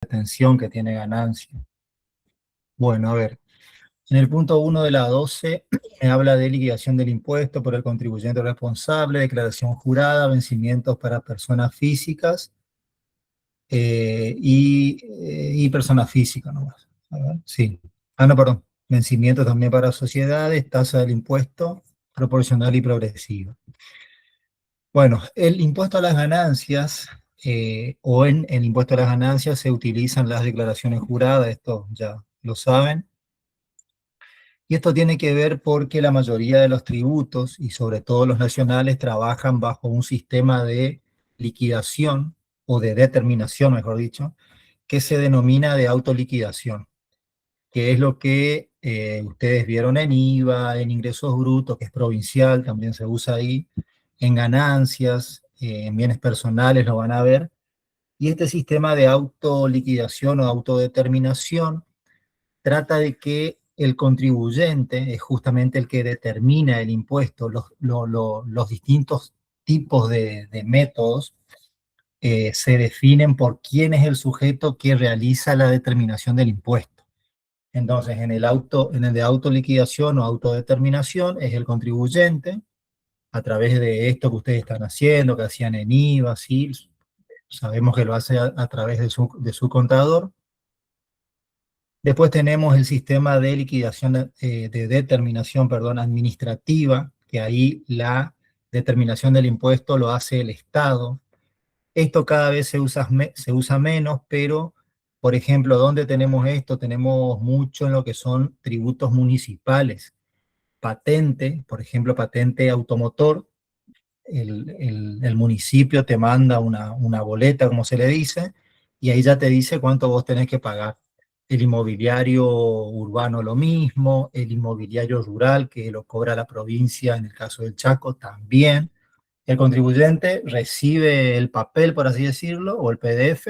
retención que tiene ganancia. Bueno, a ver, en el punto 1 de la 12 me habla de liquidación del impuesto por el contribuyente responsable, declaración jurada, vencimientos para personas físicas y personas físicas nomás. A ver, sí. Ah, no, perdón. Vencimientos también para sociedades, tasa del impuesto proporcional y progresiva. Bueno, el impuesto a las ganancias o en el impuesto a las ganancias se utilizan las declaraciones juradas, esto ya lo saben. Y esto tiene que ver porque la mayoría de los tributos, y sobre todo los nacionales, trabajan bajo un sistema de liquidación o de determinación, mejor dicho, que se denomina de autoliquidación, que es lo que ustedes vieron en IVA, en ingresos brutos, que es provincial, también se usa ahí, en ganancias, en bienes personales lo van a ver. Y este sistema de autoliquidación o autodeterminación trata de que el contribuyente es justamente el que determina el impuesto, los distintos tipos de métodos se definen por quién es el sujeto que realiza la determinación del impuesto. Entonces, en el de autoliquidación o autodeterminación es el contribuyente, a través de esto que ustedes están haciendo, que hacían en IVA, ¿sí? Sabemos que lo hace a través de su contador. Después tenemos el sistema de liquidación, de determinación, perdón, administrativa, que ahí la determinación del impuesto lo hace el Estado. Esto cada vez se usa menos, pero, por ejemplo, ¿dónde tenemos esto? Tenemos mucho en lo que son tributos municipales. Patente, por ejemplo, patente automotor, el municipio te manda una boleta, como se le dice, y ahí ya te dice cuánto vos tenés que pagar. El inmobiliario urbano lo mismo, el inmobiliario rural que lo cobra la provincia, en el caso del Chaco también. El contribuyente recibe el papel, por así decirlo, o el PDF,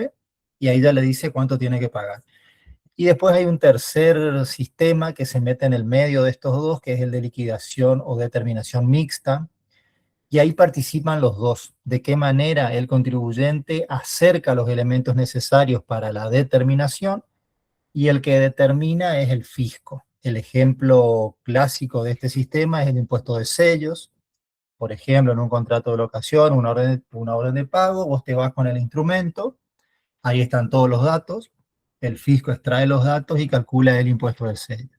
y ahí ya le dice cuánto tiene que pagar. Y después hay un tercer sistema que se mete en el medio de estos dos, que es el de liquidación o determinación mixta, y ahí participan los dos. De qué manera el contribuyente acerca los elementos necesarios para la determinación y el que determina es el fisco. El ejemplo clásico de este sistema es el impuesto de sellos. Por ejemplo, en un contrato de locación, una orden de pago, vos te vas con el instrumento, ahí están todos los datos, el fisco extrae los datos y calcula el impuesto de sello.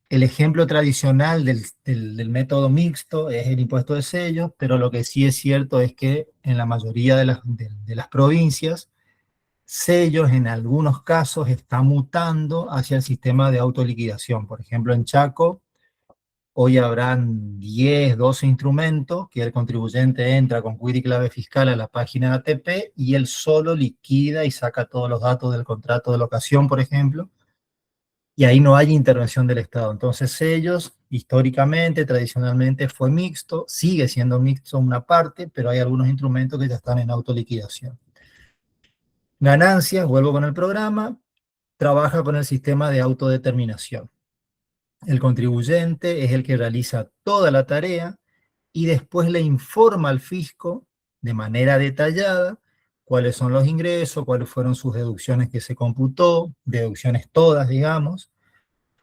El ejemplo tradicional del método mixto es el impuesto de sellos, pero lo que sí es cierto es que en la mayoría de las provincias, sellos en algunos casos está mutando hacia el sistema de autoliquidación. Por ejemplo, en Chaco, hoy habrán 10, 12 instrumentos que el contribuyente entra con query clave fiscal a la página de ATP y él solo liquida y saca todos los datos del contrato de locación, por ejemplo, y ahí no hay intervención del Estado. Entonces ellos, históricamente, tradicionalmente fue mixto, sigue siendo mixto una parte, pero hay algunos instrumentos que ya están en autoliquidación. Ganancias, vuelvo con el programa, trabaja con el sistema de autodeterminación. El contribuyente es el que realiza toda la tarea y después le informa al fisco de manera detallada cuáles son los ingresos, cuáles fueron sus deducciones que se computó, deducciones todas, digamos,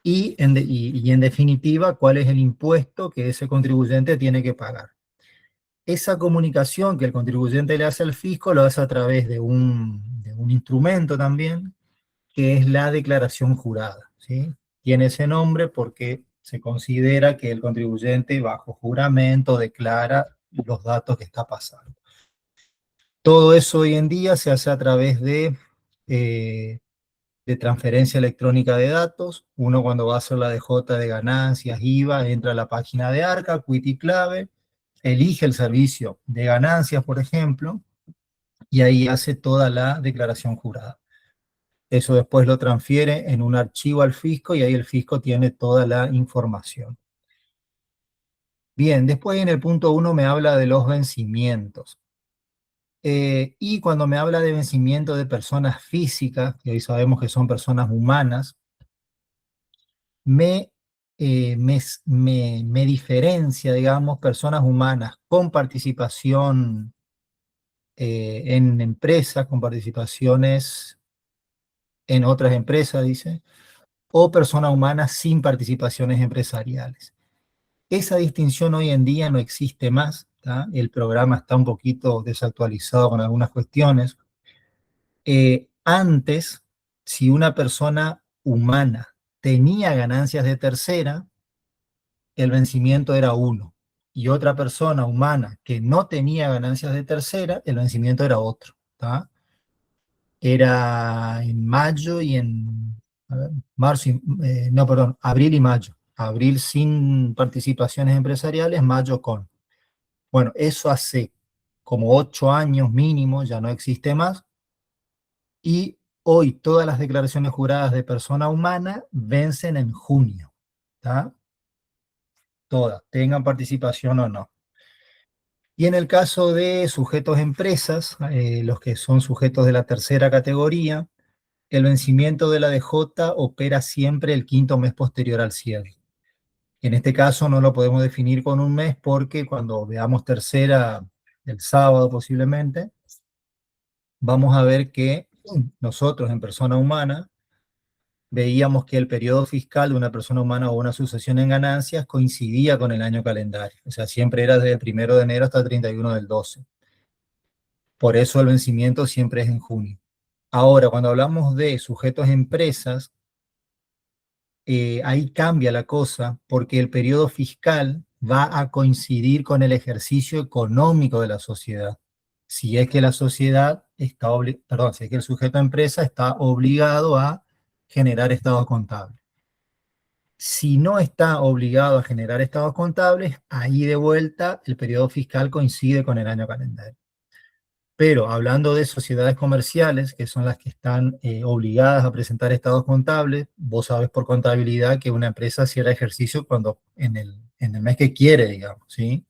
y en definitiva, cuál es el impuesto que ese contribuyente tiene que pagar. Esa comunicación que el contribuyente le hace al fisco lo hace a través de un instrumento también, que es la declaración jurada, ¿sí? Tiene ese nombre porque se considera que el contribuyente bajo juramento declara los datos que está pasando. Todo eso hoy en día se hace a través de transferencia electrónica de datos. Uno cuando va a hacer la DJ de ganancias, IVA, entra a la página de Arca, Quity Clave, elige el servicio de ganancias, por ejemplo, y ahí hace toda la declaración jurada. Eso después lo transfiere en un archivo al fisco y ahí el fisco tiene toda la información. Bien, después en el punto 1 me habla de los vencimientos. Y cuando me habla de vencimiento de personas físicas, que hoy sabemos que son personas humanas, me, me diferencia, digamos, personas humanas con participación en empresas, con participaciones en otras empresas, dice, o persona humana sin participaciones empresariales. Esa distinción hoy en día no existe más, ¿tá? El programa está un poquito desactualizado con algunas cuestiones. Antes, si una persona humana tenía ganancias de tercera, el vencimiento era 1. Y otra persona humana que no tenía ganancias de tercera, el vencimiento era otro, ¿tá? Era en mayo y en a ver, marzo, no, perdón, abril y mayo. Abril sin participaciones empresariales, mayo con. Bueno, eso hace como 8 años mínimo, ya no existe más. Y hoy todas las declaraciones juradas de persona humana vencen en junio, ¿tá? Todas, tengan participación o no. Y en el caso de sujetos empresas, los que son sujetos de la tercera categoría, el vencimiento de la DJ opera siempre el quinto mes posterior al cierre. En este caso no lo podemos definir con un mes porque cuando veamos tercera el sábado posiblemente, vamos a ver que nosotros en persona humana veíamos que el periodo fiscal de una persona humana o una sucesión en ganancias coincidía con el año calendario. O sea, siempre era desde el 1 de enero hasta el 31 del 12. Por eso el vencimiento siempre es en junio. Ahora, cuando hablamos de sujetos empresas, ahí cambia la cosa porque el periodo fiscal va a coincidir con el ejercicio económico de la sociedad. Si es que la sociedad está perdón, si es que el sujeto empresa está obligado a generar estados contables. Si no está obligado a generar estados contables, ahí de vuelta el periodo fiscal coincide con el año calendario. Pero hablando de sociedades comerciales, que son las que están obligadas a presentar estados contables, vos sabes por contabilidad que una empresa cierra ejercicio cuando en el mes que quiere, digamos, ¿sí?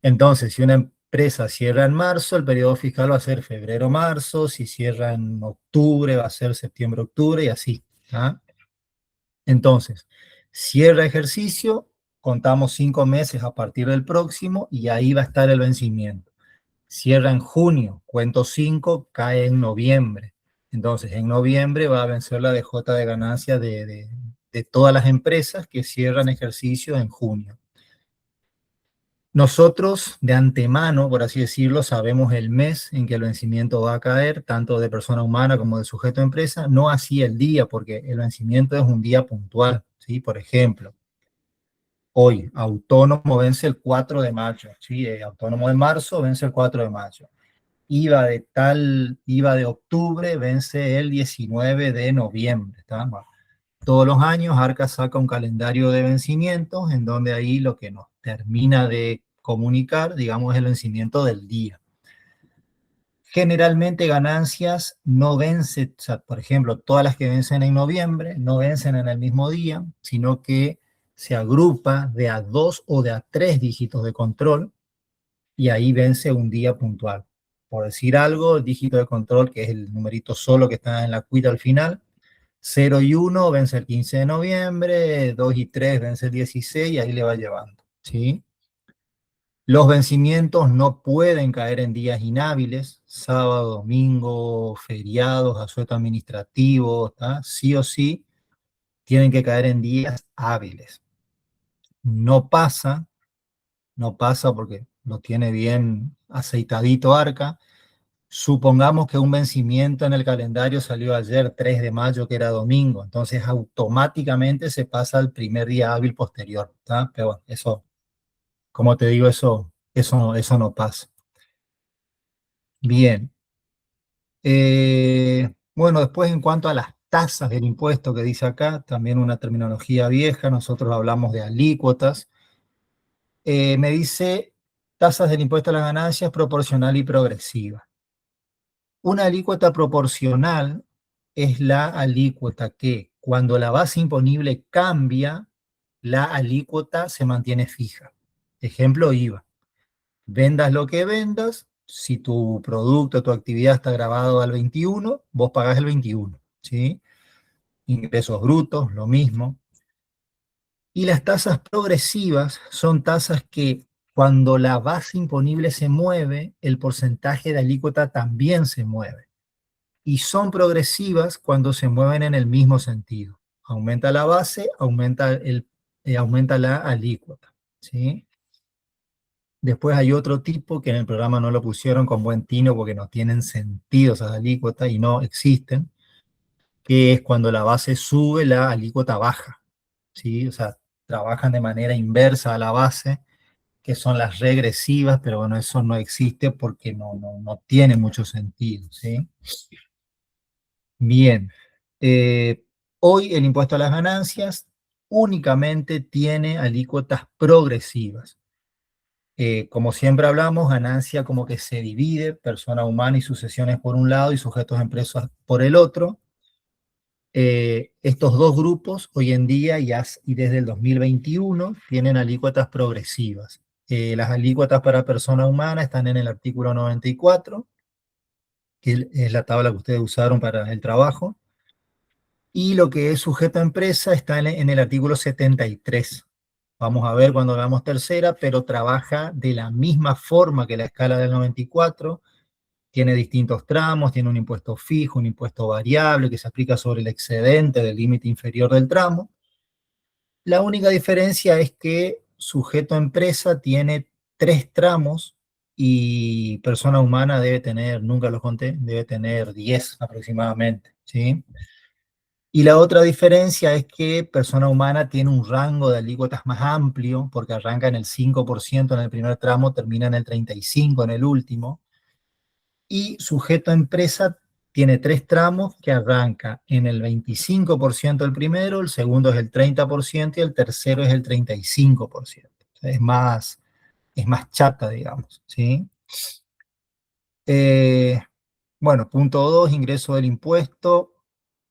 Entonces, si una empresa cierra en marzo, el periodo fiscal va a ser febrero-marzo, si cierra en octubre, va a ser septiembre-octubre y así, ¿ah? Entonces, cierra ejercicio, contamos 5 meses a partir del próximo y ahí va a estar el vencimiento. Cierra en junio, cuento 5, cae en noviembre. Entonces, en noviembre va a vencer la DJ de ganancias de todas las empresas que cierran ejercicio en junio. Nosotros, de antemano, por así decirlo, sabemos el mes en que el vencimiento va a caer, tanto de persona humana como de sujeto de empresa, no así el día, porque el vencimiento es un día puntual, ¿sí? Por ejemplo, hoy, autónomo vence el 4 de mayo, ¿sí? Autónomo de marzo vence el 4 de mayo. IVA de octubre vence el 19 de noviembre, ¿está? Bueno, todos los años Arca saca un calendario de vencimientos en donde ahí lo que nos termina de comunicar, digamos, es el vencimiento del día. Generalmente ganancias no vencen, o sea, por ejemplo, todas las que vencen en noviembre no vencen en el mismo día, sino que se agrupa de a 2 o de a 3 dígitos de control y ahí vence un día puntual. Por decir algo, el dígito de control, que es el numerito solo que está en la cuita al final, 0 y 1 vence el 15 de noviembre, 2 y 3 vence el 16 y ahí le va llevando, ¿sí? Los vencimientos no pueden caer en días inhábiles, sábado, domingo, feriados, asueto administrativo, ¿tá? Sí o sí tienen que caer en días hábiles. No pasa, no pasa porque lo tiene bien aceitadito Arca. Supongamos que un vencimiento en el calendario salió ayer, 3 de mayo, que era domingo, entonces automáticamente se pasa al primer día hábil posterior, ¿tá? Pero bueno, eso, como te digo, eso no pasa. Bien. Bueno, después en cuanto a las tasas del impuesto que dice acá, también una terminología vieja, nosotros hablamos de alícuotas. Me dice tasas del impuesto a las ganancias proporcional y progresiva. Una alícuota proporcional es la alícuota que cuando la base imponible cambia, la alícuota se mantiene fija. Ejemplo, IVA. Vendas lo que vendas, si tu producto, tu actividad está grabado al 21, vos pagás el 21, ¿sí? Ingresos brutos, lo mismo. Y las tasas progresivas son tasas que cuando la base imponible se mueve, el porcentaje de alícuota también se mueve. y son progresivas cuando se mueven en el mismo sentido. Aumenta la base, aumenta la alícuota, ¿sí? Después hay otro tipo que en el programa no lo pusieron con buen tino porque no tienen sentido esas alícuotas y no existen, que es cuando la base sube, la alícuota baja, ¿sí? O sea, trabajan de manera inversa a la base, que son las regresivas, pero bueno, eso no existe porque no tiene mucho sentido, ¿sí? Bien. Eh, Hoy el impuesto a las ganancias únicamente tiene alícuotas progresivas. Como siempre hablamos, ganancia como que se divide, persona humana y sucesiones por un lado y sujetos de empresas por el otro. Estos dos grupos hoy en día y desde el 2021 tienen alícuotas progresivas. Las alícuotas para persona humana están en el artículo 94, que es la tabla que ustedes usaron para el trabajo, y lo que es sujeto a empresa está en el artículo 73. Vamos a ver cuando veamos tercera, pero trabaja de la misma forma que la escala del 94, tiene distintos tramos, tiene un impuesto fijo, un impuesto variable que se aplica sobre el excedente del límite inferior del tramo. La única diferencia es que sujeto a empresa tiene 3 tramos y persona humana debe tener, nunca los conté, debe tener 10 aproximadamente, ¿sí? Y la otra diferencia es que persona humana tiene un rango de alícuotas más amplio, porque arranca en el 5% en el primer tramo, termina en el 35% en el último. Y sujeto a empresa tiene 3 tramos que arranca en el 25% el primero, el segundo es el 30% y el tercero es el 35%. O sea, es más chata, digamos, ¿sí? Bueno, punto 2, ingreso del impuesto.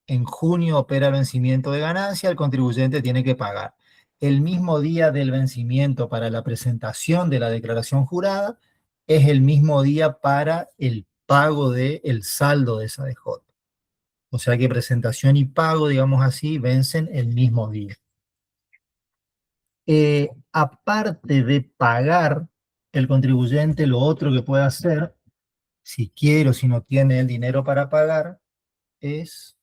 En junio opera el vencimiento de ganancia, el contribuyente tiene que pagar el mismo día del vencimiento para la presentación de la declaración jurada, es el mismo día para el pago del saldo de esa DJ. O sea que presentación y pago, digamos así, vencen el mismo día. Aparte de pagar, el contribuyente lo otro que puede hacer, si quiere o si no tiene el dinero para pagar, es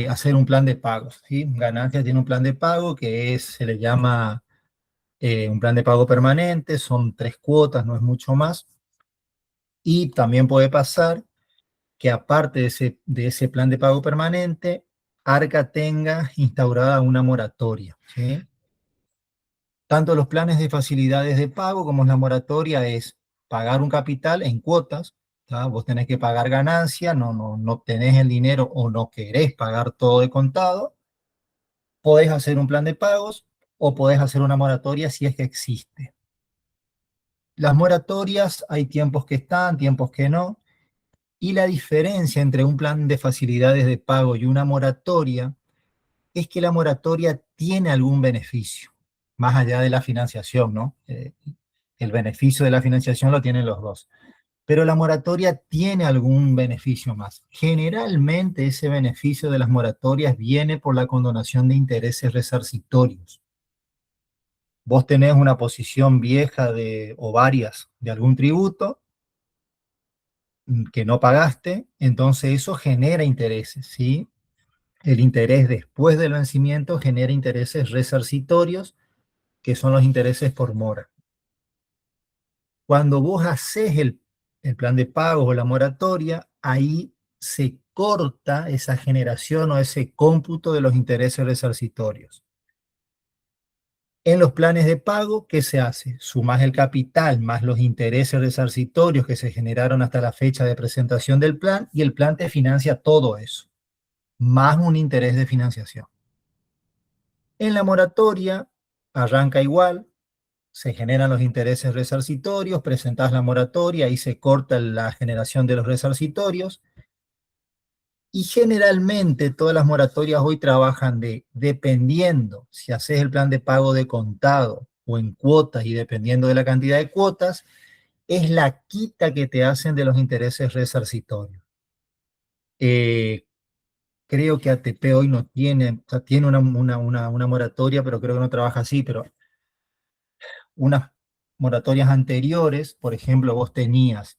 hacer un plan de pago, ¿sí? Ganancia tiene un plan de pago que se le llama un plan de pago permanente, son 3 cuotas, no es mucho más. Y también puede pasar que aparte de ese plan de pago permanente, Arca tenga instaurada una moratoria, ¿sí? Tanto los planes de facilidades de pago como la moratoria es pagar un capital en cuotas, ¿tá? Vos tenés que pagar ganancia, no tenés el dinero o no querés pagar todo de contado, podés hacer un plan de pagos o podés hacer una moratoria si es que existe. Las moratorias hay tiempos que están, tiempos que no, y la diferencia entre un plan de facilidades de pago y una moratoria es que la moratoria tiene algún beneficio, más allá de la financiación, ¿no? El beneficio de la financiación lo tienen los dos, pero la moratoria tiene algún beneficio más. Generalmente ese beneficio de las moratorias viene por la condonación de intereses resarcitorios. Vos tenés una posición vieja o varias de algún tributo que no pagaste, entonces eso genera intereses, ¿sí? El interés después del vencimiento genera intereses resarcitorios, que son los intereses por mora. Cuando vos haces el plan de pagos o la moratoria, ahí se corta esa generación o ese cómputo de los intereses resarcitorios. En los planes de pago, ¿qué se hace? Sumás el capital más los intereses resarcitorios que se generaron hasta la fecha de presentación del plan y el plan te financia todo eso, más un interés de financiación. En la moratoria arranca igual, se generan los intereses resarcitorios, presentás la moratoria y se corta la generación de los resarcitorios. Y generalmente todas las moratorias hoy trabajan dependiendo si haces el plan de pago de contado o en cuotas y dependiendo de la cantidad de cuotas, es la quita que te hacen de los intereses resarcitorios. Eh, Creo que ATP hoy no tiene, o sea, tiene una moratoria, pero creo que no trabaja así, pero una, moratorias anteriores, por ejemplo, vos tenías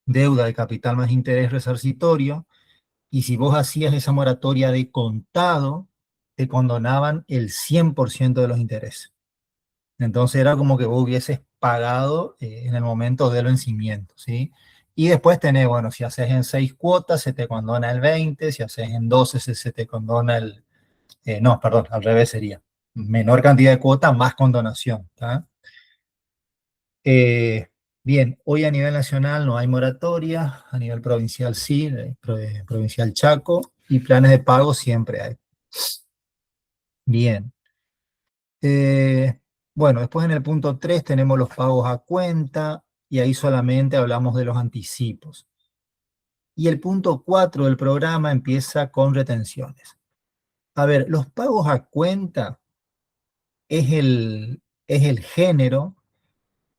deuda de capital más interés resarcitorio, y si vos hacías esa moratoria de contado, te condonaban el 100% de los intereses. Entonces era como que vos hubieses pagado en el momento del vencimiento, ¿sí? Y después tenés, bueno, si haces en 6 cuotas, se te condona el 20, si haces en 12, se te condona el... no, perdón, al revés sería. Menor cantidad de cuota, más condonación, ¿tá? Eh, Bien, hoy a nivel nacional no hay moratoria, a nivel provincial sí, provincial Chaco, y planes de pago siempre hay. Bien. Eh, bueno, después en el punto 3 tenemos los pagos a cuenta, y ahí solamente hablamos de los anticipos. Y el punto 4 del programa empieza con retenciones. A ver, los pagos a cuenta es el género,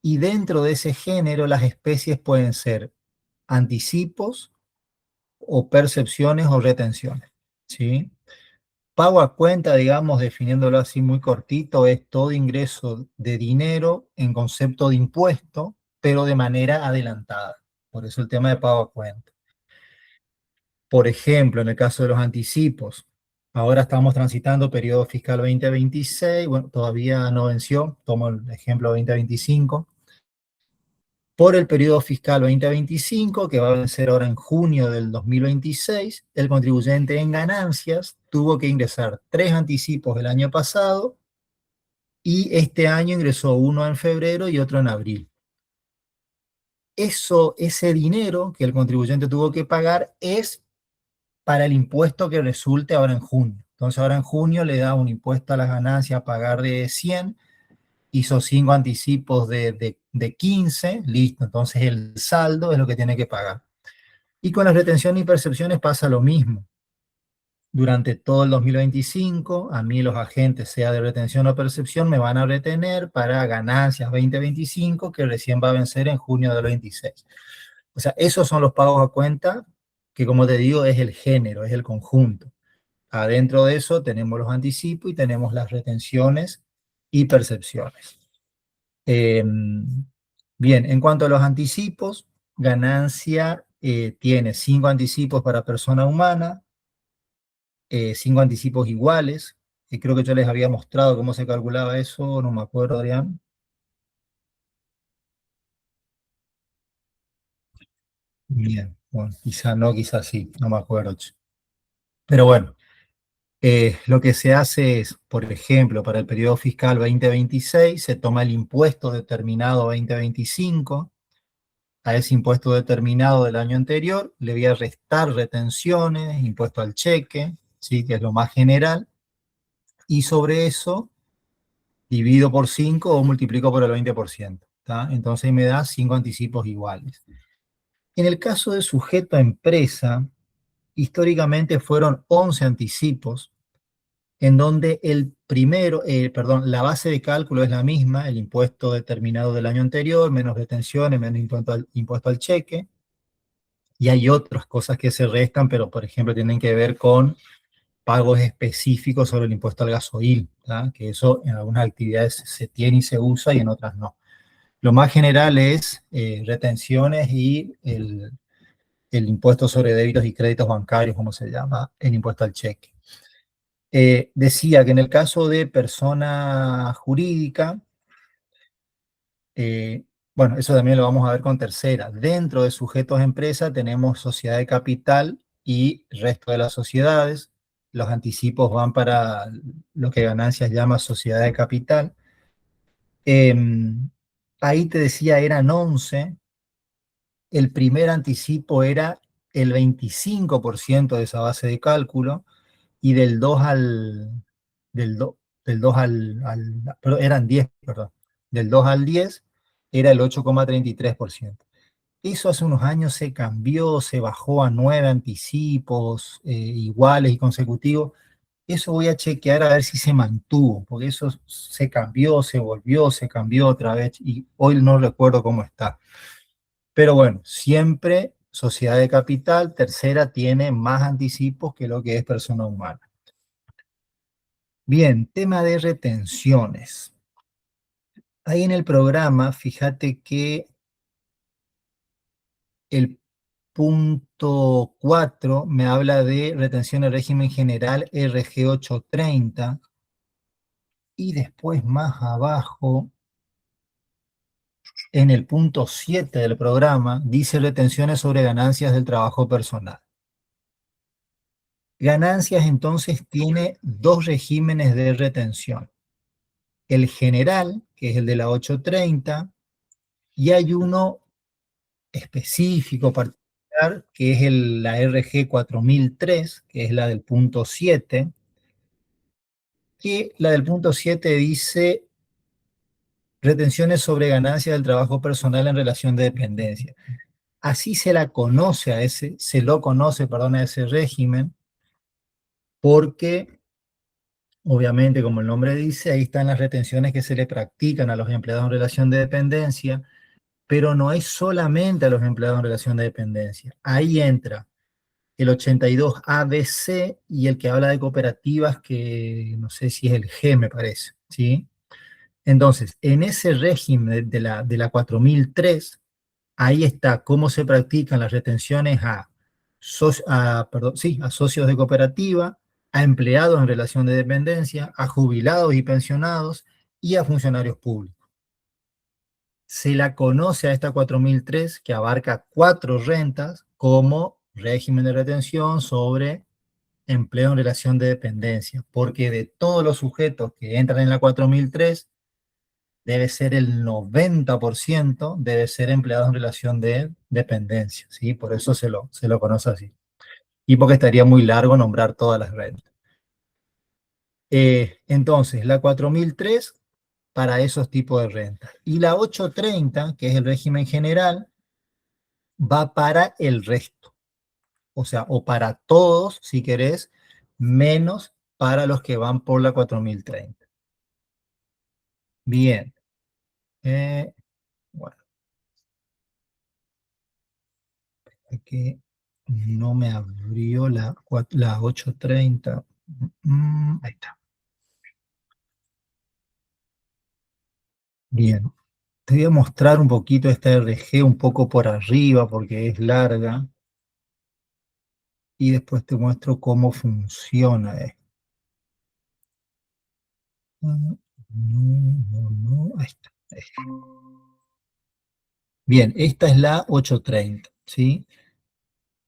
y dentro de ese género las especies pueden ser anticipos o percepciones o retenciones, ¿sí? Pago a cuenta, digamos, definiéndolo así muy cortito, es todo ingreso de dinero en concepto de impuesto, pero de manera adelantada. Por eso el tema de pago a cuenta. Por ejemplo, en el caso de los anticipos, ahora estamos transitando periodo fiscal 2026, bueno, todavía no venció, tomo el ejemplo 2025. Por el periodo fiscal 2025, que va a vencer ahora en junio del 2026, el contribuyente en ganancias tuvo que ingresar 3 anticipos el año pasado, y este año ingresó uno en febrero y otro en abril. Ese dinero que el contribuyente tuvo que pagar es para el impuesto que resulte ahora en junio. Entonces ahora en junio le da un impuesto a las ganancias a pagar de 100, hizo 5 anticipos de 15, listo, entonces el saldo es lo que tiene que pagar. Y con las retenciones y percepciones pasa lo mismo. Durante todo el 2025, a mí los agentes, sea de retención o percepción, me van a retener para ganancias 2025, que recién va a vencer en junio del 26. O sea, esos son los pagos a cuenta, que como te digo, es el género, es el conjunto. Adentro de eso tenemos los anticipos y tenemos las retenciones y percepciones. Bien, en cuanto a los anticipos, ganancia tiene 5 anticipos para persona humana, 5 anticipos iguales, y creo que yo les había mostrado cómo se calculaba eso, no me acuerdo, Adrián. Bien, bueno, quizá no, quizá sí, no me acuerdo. Pero bueno, lo que se hace es, por ejemplo, para el periodo fiscal 2026, se toma el impuesto determinado 2025, a ese impuesto determinado del año anterior, le voy a restar retenciones, impuesto al cheque, ¿sí? Que es lo más general, y sobre eso divido por 5 o multiplico por el 20%, ¿tá? Entonces me da 5 anticipos iguales. En el caso de sujeto a empresa, históricamente fueron 11 anticipos, en donde el primero, perdón, la base de cálculo es la misma, el impuesto determinado del año anterior, menos retenciones, menos impuesto al cheque, y hay otras cosas que se restan, pero por ejemplo tienen que ver con pagos específicos sobre el impuesto al gasoil, ¿tá? Que eso en algunas actividades se tiene y se usa y en otras no. Lo más general es retenciones y el impuesto sobre débitos y créditos bancarios, como se llama, el impuesto al cheque. Decía que en el caso de persona jurídica, bueno, eso también lo vamos a ver con tercera. Dentro de sujetos de empresa tenemos sociedad de capital y resto de las sociedades. Los anticipos van para lo que Ganancias llama sociedad de capital. Ahí te decía, eran 11. El primer anticipo era el 25% de esa base de cálculo, y del 2 al, del do- del 2 perdón, eran 10, perdón, del 2 al 10 era el 8,33%. Eso hace unos años se cambió, se bajó a 9 anticipos iguales y consecutivos. Eso voy a chequear a ver si se mantuvo, porque eso se cambió, se volvió, se cambió otra vez, y hoy no recuerdo cómo está. Pero bueno, siempre sociedad de capital, tercera, tiene más anticipos que lo que es persona humana. Bien, tema de retenciones. Ahí en el programa, fíjate que el punto 4 me habla de retención del régimen general RG 830 y después más abajo, en el punto 7 del programa, dice retenciones sobre ganancias del trabajo personal. Ganancias entonces tiene dos regímenes de retención. El general, que es el de la 830, y hay uno específico, particular, que es la RG 4003, que es la del punto 7, que la del punto 7 dice retenciones sobre ganancias del trabajo personal en relación de dependencia. Así se la conoce a ese, se lo conoce, perdón, a ese régimen, porque obviamente, como el nombre dice, ahí están las retenciones que se le practican a los empleados en relación de dependencia, pero no es solamente a los empleados en relación de dependencia. Ahí entra el 82 ABC y el que habla de cooperativas, que no sé si es el G, me parece, ¿sí? Entonces, en ese régimen de la 4003, ahí está cómo se practican las retenciones a socios de cooperativa, a empleados en relación de dependencia, a jubilados y pensionados y a funcionarios públicos. Se la conoce a esta 4003, que abarca 4 rentas, como régimen de retención sobre empleo en relación de dependencia, porque de todos los sujetos que entran en la 4003, debe ser el 90%, debe ser empleados en relación de dependencia, ¿sí? Por eso se lo conoce así. Y porque estaría muy largo nombrar todas las rentas. Entonces, la 4003 para esos tipos de rentas. Y la 830, que es el régimen general, va para el resto. O sea, o para todos, si querés, menos para los que van por la 4030. Bien. Bueno, que no me abrió la 830. Ahí está. Bien. Te voy a mostrar un poquito esta RG un poco por arriba porque es larga. Y después te muestro cómo funciona esto. No, no, no. Ahí está. Bien, esta es la 830, ¿sí?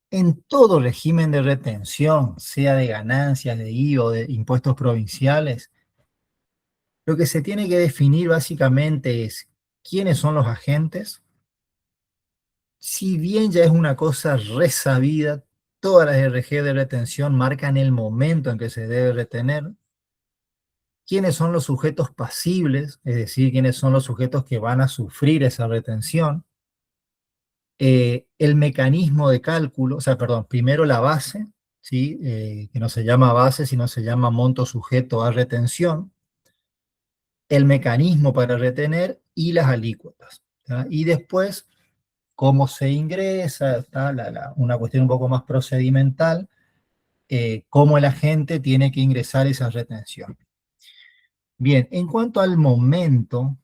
En todo régimen de retención, sea de ganancias, de IVA o de impuestos provinciales, lo que se tiene que definir básicamente es quiénes son los agentes. Si bien ya es una cosa resabida, todas las RG de retención marcan el momento en que se debe retener. Quiénes son los sujetos pasibles, es decir, quiénes son los sujetos que van a sufrir esa retención. El mecanismo de cálculo, o sea, perdón, primero la base, ¿sí? Que no se llama base, sino se llama monto sujeto a retención, el mecanismo para retener y las alícuotas, ¿tá? Y después, cómo se ingresa, ¿tá? Una cuestión un poco más procedimental, cómo el agente tiene que ingresar esa retención. Bien, en cuanto al momento,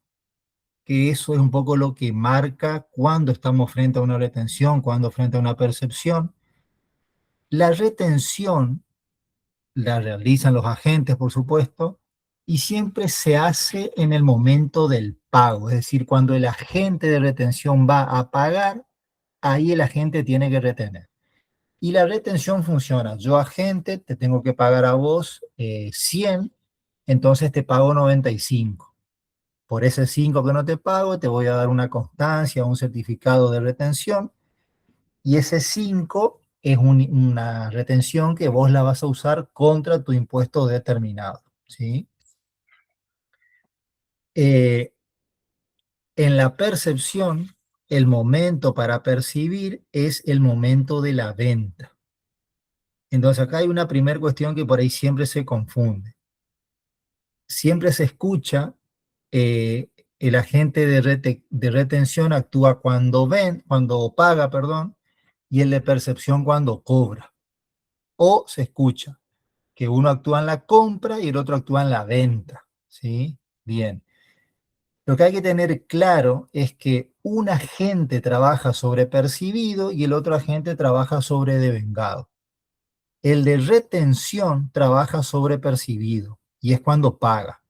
que eso es un poco lo que marca cuando estamos frente a una retención, cuando frente a una percepción. La retención la realizan los agentes, por supuesto, y siempre se hace en el momento del pago, es decir, cuando el agente de retención va a pagar, ahí el agente tiene que retener. Y la retención funciona, yo agente te tengo que pagar a vos 100, entonces te pago 95. Por ese 5 que no te pago, te voy a dar una constancia, un certificado de retención, y ese 5 es una retención que vos la vas a usar contra tu impuesto determinado, ¿sí? Eh, en la percepción, el momento para percibir es el momento de la venta. Entonces acá hay una primera cuestión que por ahí siempre se confunde. Siempre se escucha, el agente de retención actúa cuando paga, perdón, y el de percepción cuando cobra. O se escucha que uno actúa en la compra y el otro actúa en la venta, ¿sí? Bien. Lo que hay que tener claro es que un agente trabaja sobre percibido y el otro agente trabaja sobre devengado. El de retención trabaja sobre percibido y es cuando paga.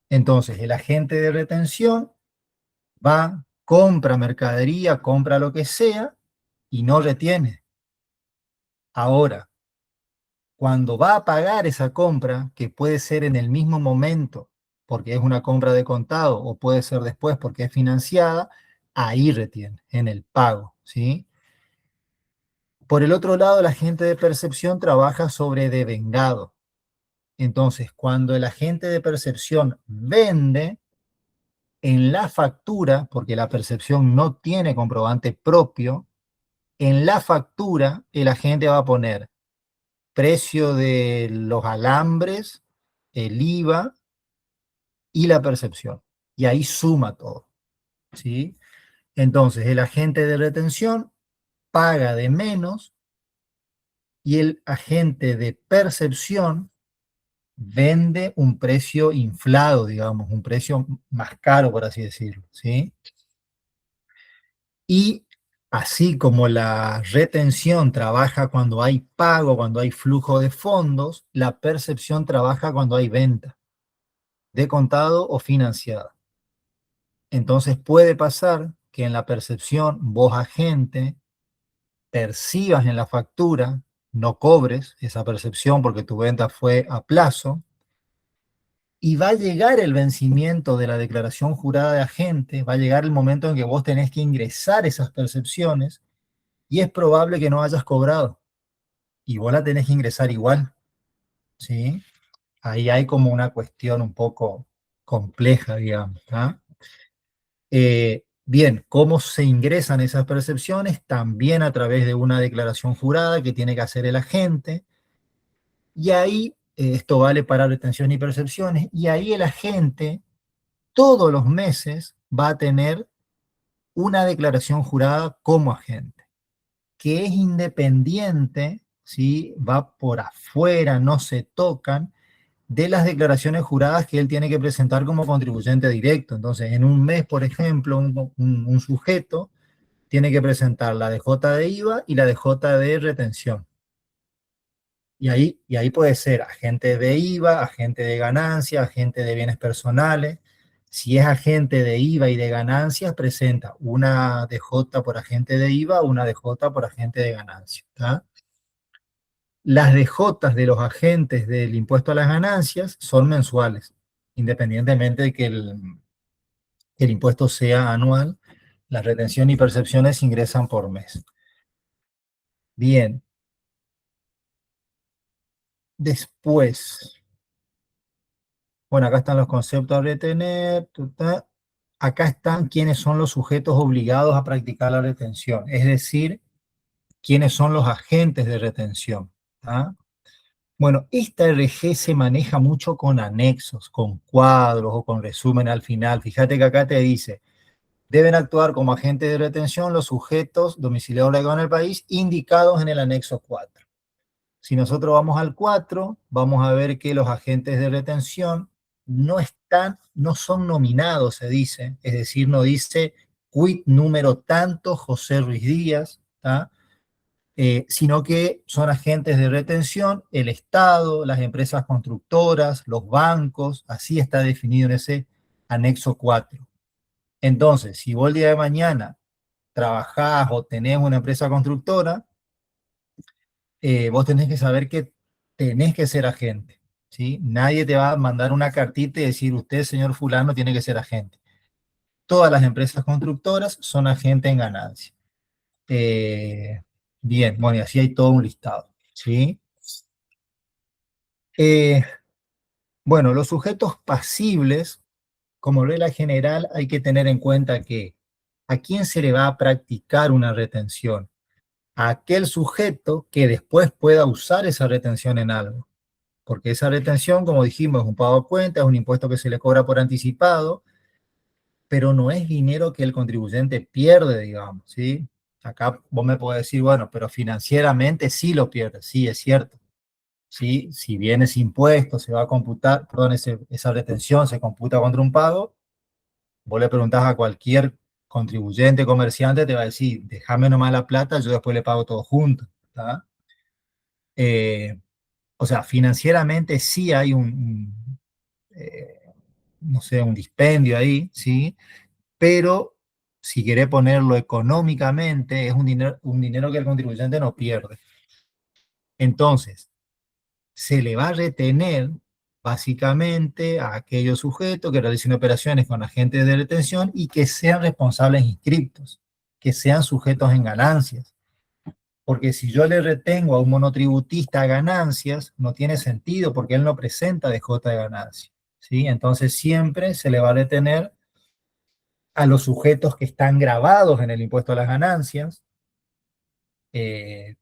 Entonces, el agente de retención va, compra mercadería, compra lo que sea y no retiene. Ahora, cuando va a pagar esa compra, que puede ser en el mismo momento, porque es una compra de contado, o puede ser después porque es financiada, ahí retiene, en el pago, ¿sí? Por el otro lado, el agente de percepción trabaja sobre devengado. Entonces, cuando el agente de percepción vende, en la factura, porque la percepción no tiene comprobante propio, en la factura el agente va a poner precio de los alambres, el IVA y la percepción. Y ahí suma todo, ¿sí? Entonces, el agente de retención paga de menos y el agente de percepción vende un precio inflado, digamos, un precio más caro, por así decirlo, ¿sí? Y así como la retención trabaja cuando hay pago, cuando hay flujo de fondos, la percepción trabaja cuando hay venta, de contado o financiada. Entonces puede pasar que en la percepción vos agente percibas en la factura, no cobres esa percepción porque tu venta fue a plazo, y va a llegar el vencimiento de la declaración jurada de agente, va a llegar el momento en que vos tenés que ingresar esas percepciones y es probable que no hayas cobrado y vos la tenés que ingresar igual, ¿sí? Ahí hay como una cuestión un poco compleja, digamos, ¿ah? Bien, ¿cómo se ingresan esas percepciones? También a través de una declaración jurada que tiene que hacer el agente. Y ahí, esto vale para retención y percepciones, y ahí el agente todos los meses va a tener una declaración jurada como agente, que es independiente, ¿sí? Va por afuera, no se tocan, de las declaraciones juradas que él tiene que presentar como contribuyente directo. Entonces, en un mes, por ejemplo, un sujeto tiene que presentar la DJ de IVA y la DJ de retención. Y ahí puede ser agente de IVA, agente de ganancias, agente de bienes personales. Si es agente de IVA y de ganancias, presenta una DJ por agente de IVA, una DJ por agente de ganancias. ¿Tá? Las DJs de los agentes del impuesto a las ganancias son mensuales, independientemente de que el impuesto sea anual, la retención y percepciones ingresan por mes. Bien, después, bueno, acá están los conceptos a retener, acá están quiénes son los sujetos obligados a practicar la retención, es decir, quiénes son los agentes de retención. ¿Tá? Bueno, esta RG se maneja mucho con anexos, con cuadros o con resumen al final. Fíjate que acá te dice, deben actuar como agentes de retención los sujetos domiciliados legados en el país indicados en el anexo 4. Si nosotros vamos al 4, vamos a ver que los agentes de retención no son nominados, se dice, es decir, no dice quit número tanto José Ruiz Díaz, ¿tá? Sino que son agentes de retención, el Estado, las empresas constructoras, los bancos, así está definido en ese anexo 4. Entonces, si vos el día de mañana trabajás o tenés una empresa constructora, vos tenés que saber que tenés que ser agente, ¿sí? Nadie te va a mandar una cartita y decir, usted, señor fulano, tiene que ser agente. Todas las empresas constructoras son agentes en ganancia. Eh, Bien, bueno, y así hay todo un listado, ¿sí? Eh, bueno, los sujetos pasibles, como regla general, hay que tener en cuenta que a quién se le va a practicar una retención, a aquel sujeto que después pueda usar esa retención en algo. Porque esa retención, como dijimos, es un pago a cuenta, es un impuesto que se le cobra por anticipado, pero no es dinero que el contribuyente pierde, digamos, ¿sí? Acá vos me podés decir, bueno, pero financieramente sí lo pierde, sí, es cierto. ¿Sí? Si bien ese impuesto se va a computar, perdón, esa retención se computa contra un pago, Vos le preguntás a cualquier contribuyente, comerciante, te va a decir, déjame nomás la plata, yo después le pago todo junto. ¿Tá? Eh, o sea, financieramente sí hay no sé, un dispendio ahí, ¿sí? Pero si quiere ponerlo económicamente, es un dinero que el contribuyente no pierde. Entonces, se le va a retener básicamente a aquellos sujetos que realicen operaciones con agentes de retención y que sean responsables inscriptos, que sean sujetos en ganancias. Porque si yo le retengo a un monotributista ganancias, no tiene sentido porque él no presenta DJ de ganancias. ¿Sí? Entonces siempre se le va a retener a los sujetos que están grabados en el impuesto a las ganancias, eh,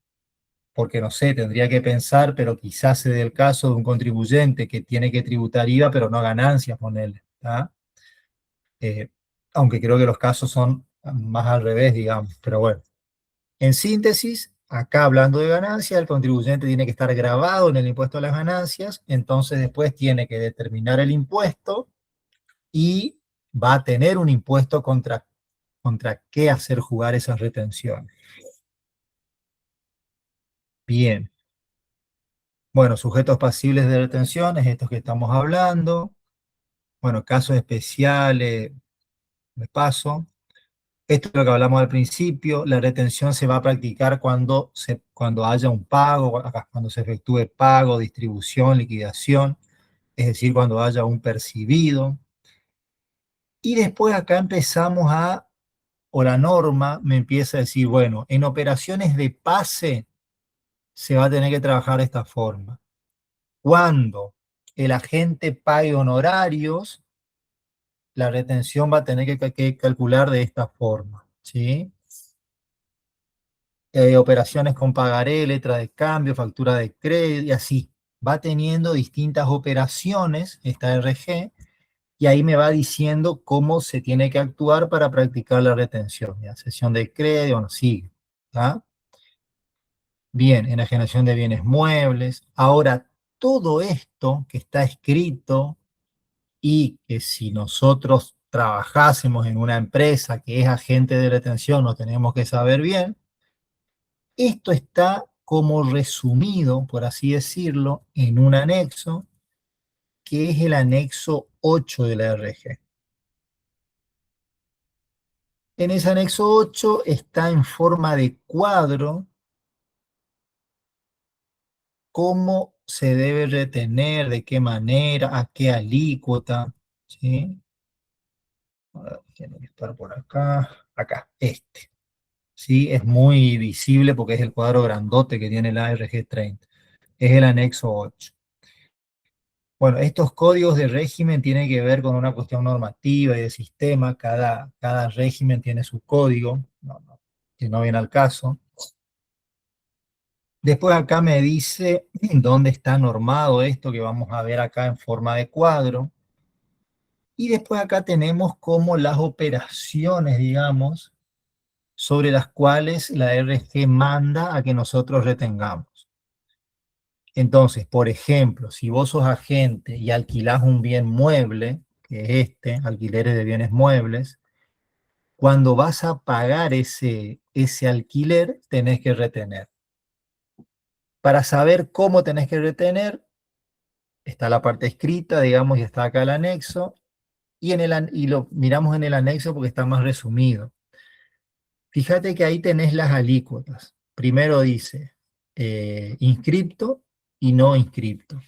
porque no sé, tendría que pensar, pero quizás se dé el caso de un contribuyente que tiene que tributar IVA, pero no ganancias, ponele, ¿tá? Eh, Aunque creo que los casos son más al revés, digamos, pero bueno. En síntesis, acá hablando de ganancias, el contribuyente tiene que estar grabado en el impuesto a las ganancias, entonces después tiene que determinar el impuesto y va a tener un impuesto contra qué hacer jugar esas retenciones. Bien. Bueno, sujetos pasibles de retenciones, estos que estamos hablando. Bueno, casos especiales, me paso. Esto es lo que hablamos al principio. La retención se va a practicar cuando haya un pago, cuando se efectúe pago, distribución, liquidación, es decir, cuando haya un percibido. Y después acá o la norma me empieza a decir, bueno, en operaciones de pase se va a tener que trabajar de esta forma. Cuando el agente pague honorarios, la retención va a tener que calcular de esta forma, ¿sí? Operaciones con pagaré, letra de cambio, factura de crédito y así. Va teniendo distintas operaciones, esta RG, y ahí me va diciendo cómo se tiene que actuar para practicar la retención. Ya, cesión de crédito, no sigue. ¿Tá? Bien, enajenación de bienes muebles. Ahora, todo esto que está escrito y que si nosotros trabajásemos en una empresa que es agente de retención, no tenemos que saber bien, esto está como resumido, por así decirlo, en un anexo, que es el anexo 8 de la RG. En ese anexo 8 está en forma de cuadro cómo se debe retener, de qué manera, a qué alícuota, ¿sí? Tiene que estar por acá, este. ¿Sí? Es muy visible porque es el cuadro grandote que tiene la ARG 30. Es el anexo 8. Bueno, estos códigos de régimen tienen que ver con una cuestión normativa y de sistema. Cada régimen tiene su código, que no viene al caso. Después acá me dice dónde está normado esto que vamos a ver acá en forma de cuadro. Y después acá tenemos como las operaciones, digamos, sobre las cuales la RG manda a que nosotros retengamos. Entonces, por ejemplo, si vos sos agente y alquilás un bien mueble, que es alquileres de bienes muebles, cuando vas a pagar ese alquiler, tenés que retener. Para saber cómo tenés que retener, está la parte escrita, digamos, y está acá el anexo, y lo miramos en el anexo porque está más resumido. Fíjate que ahí tenés las alícuotas. Primero dice inscripto y no inscripto.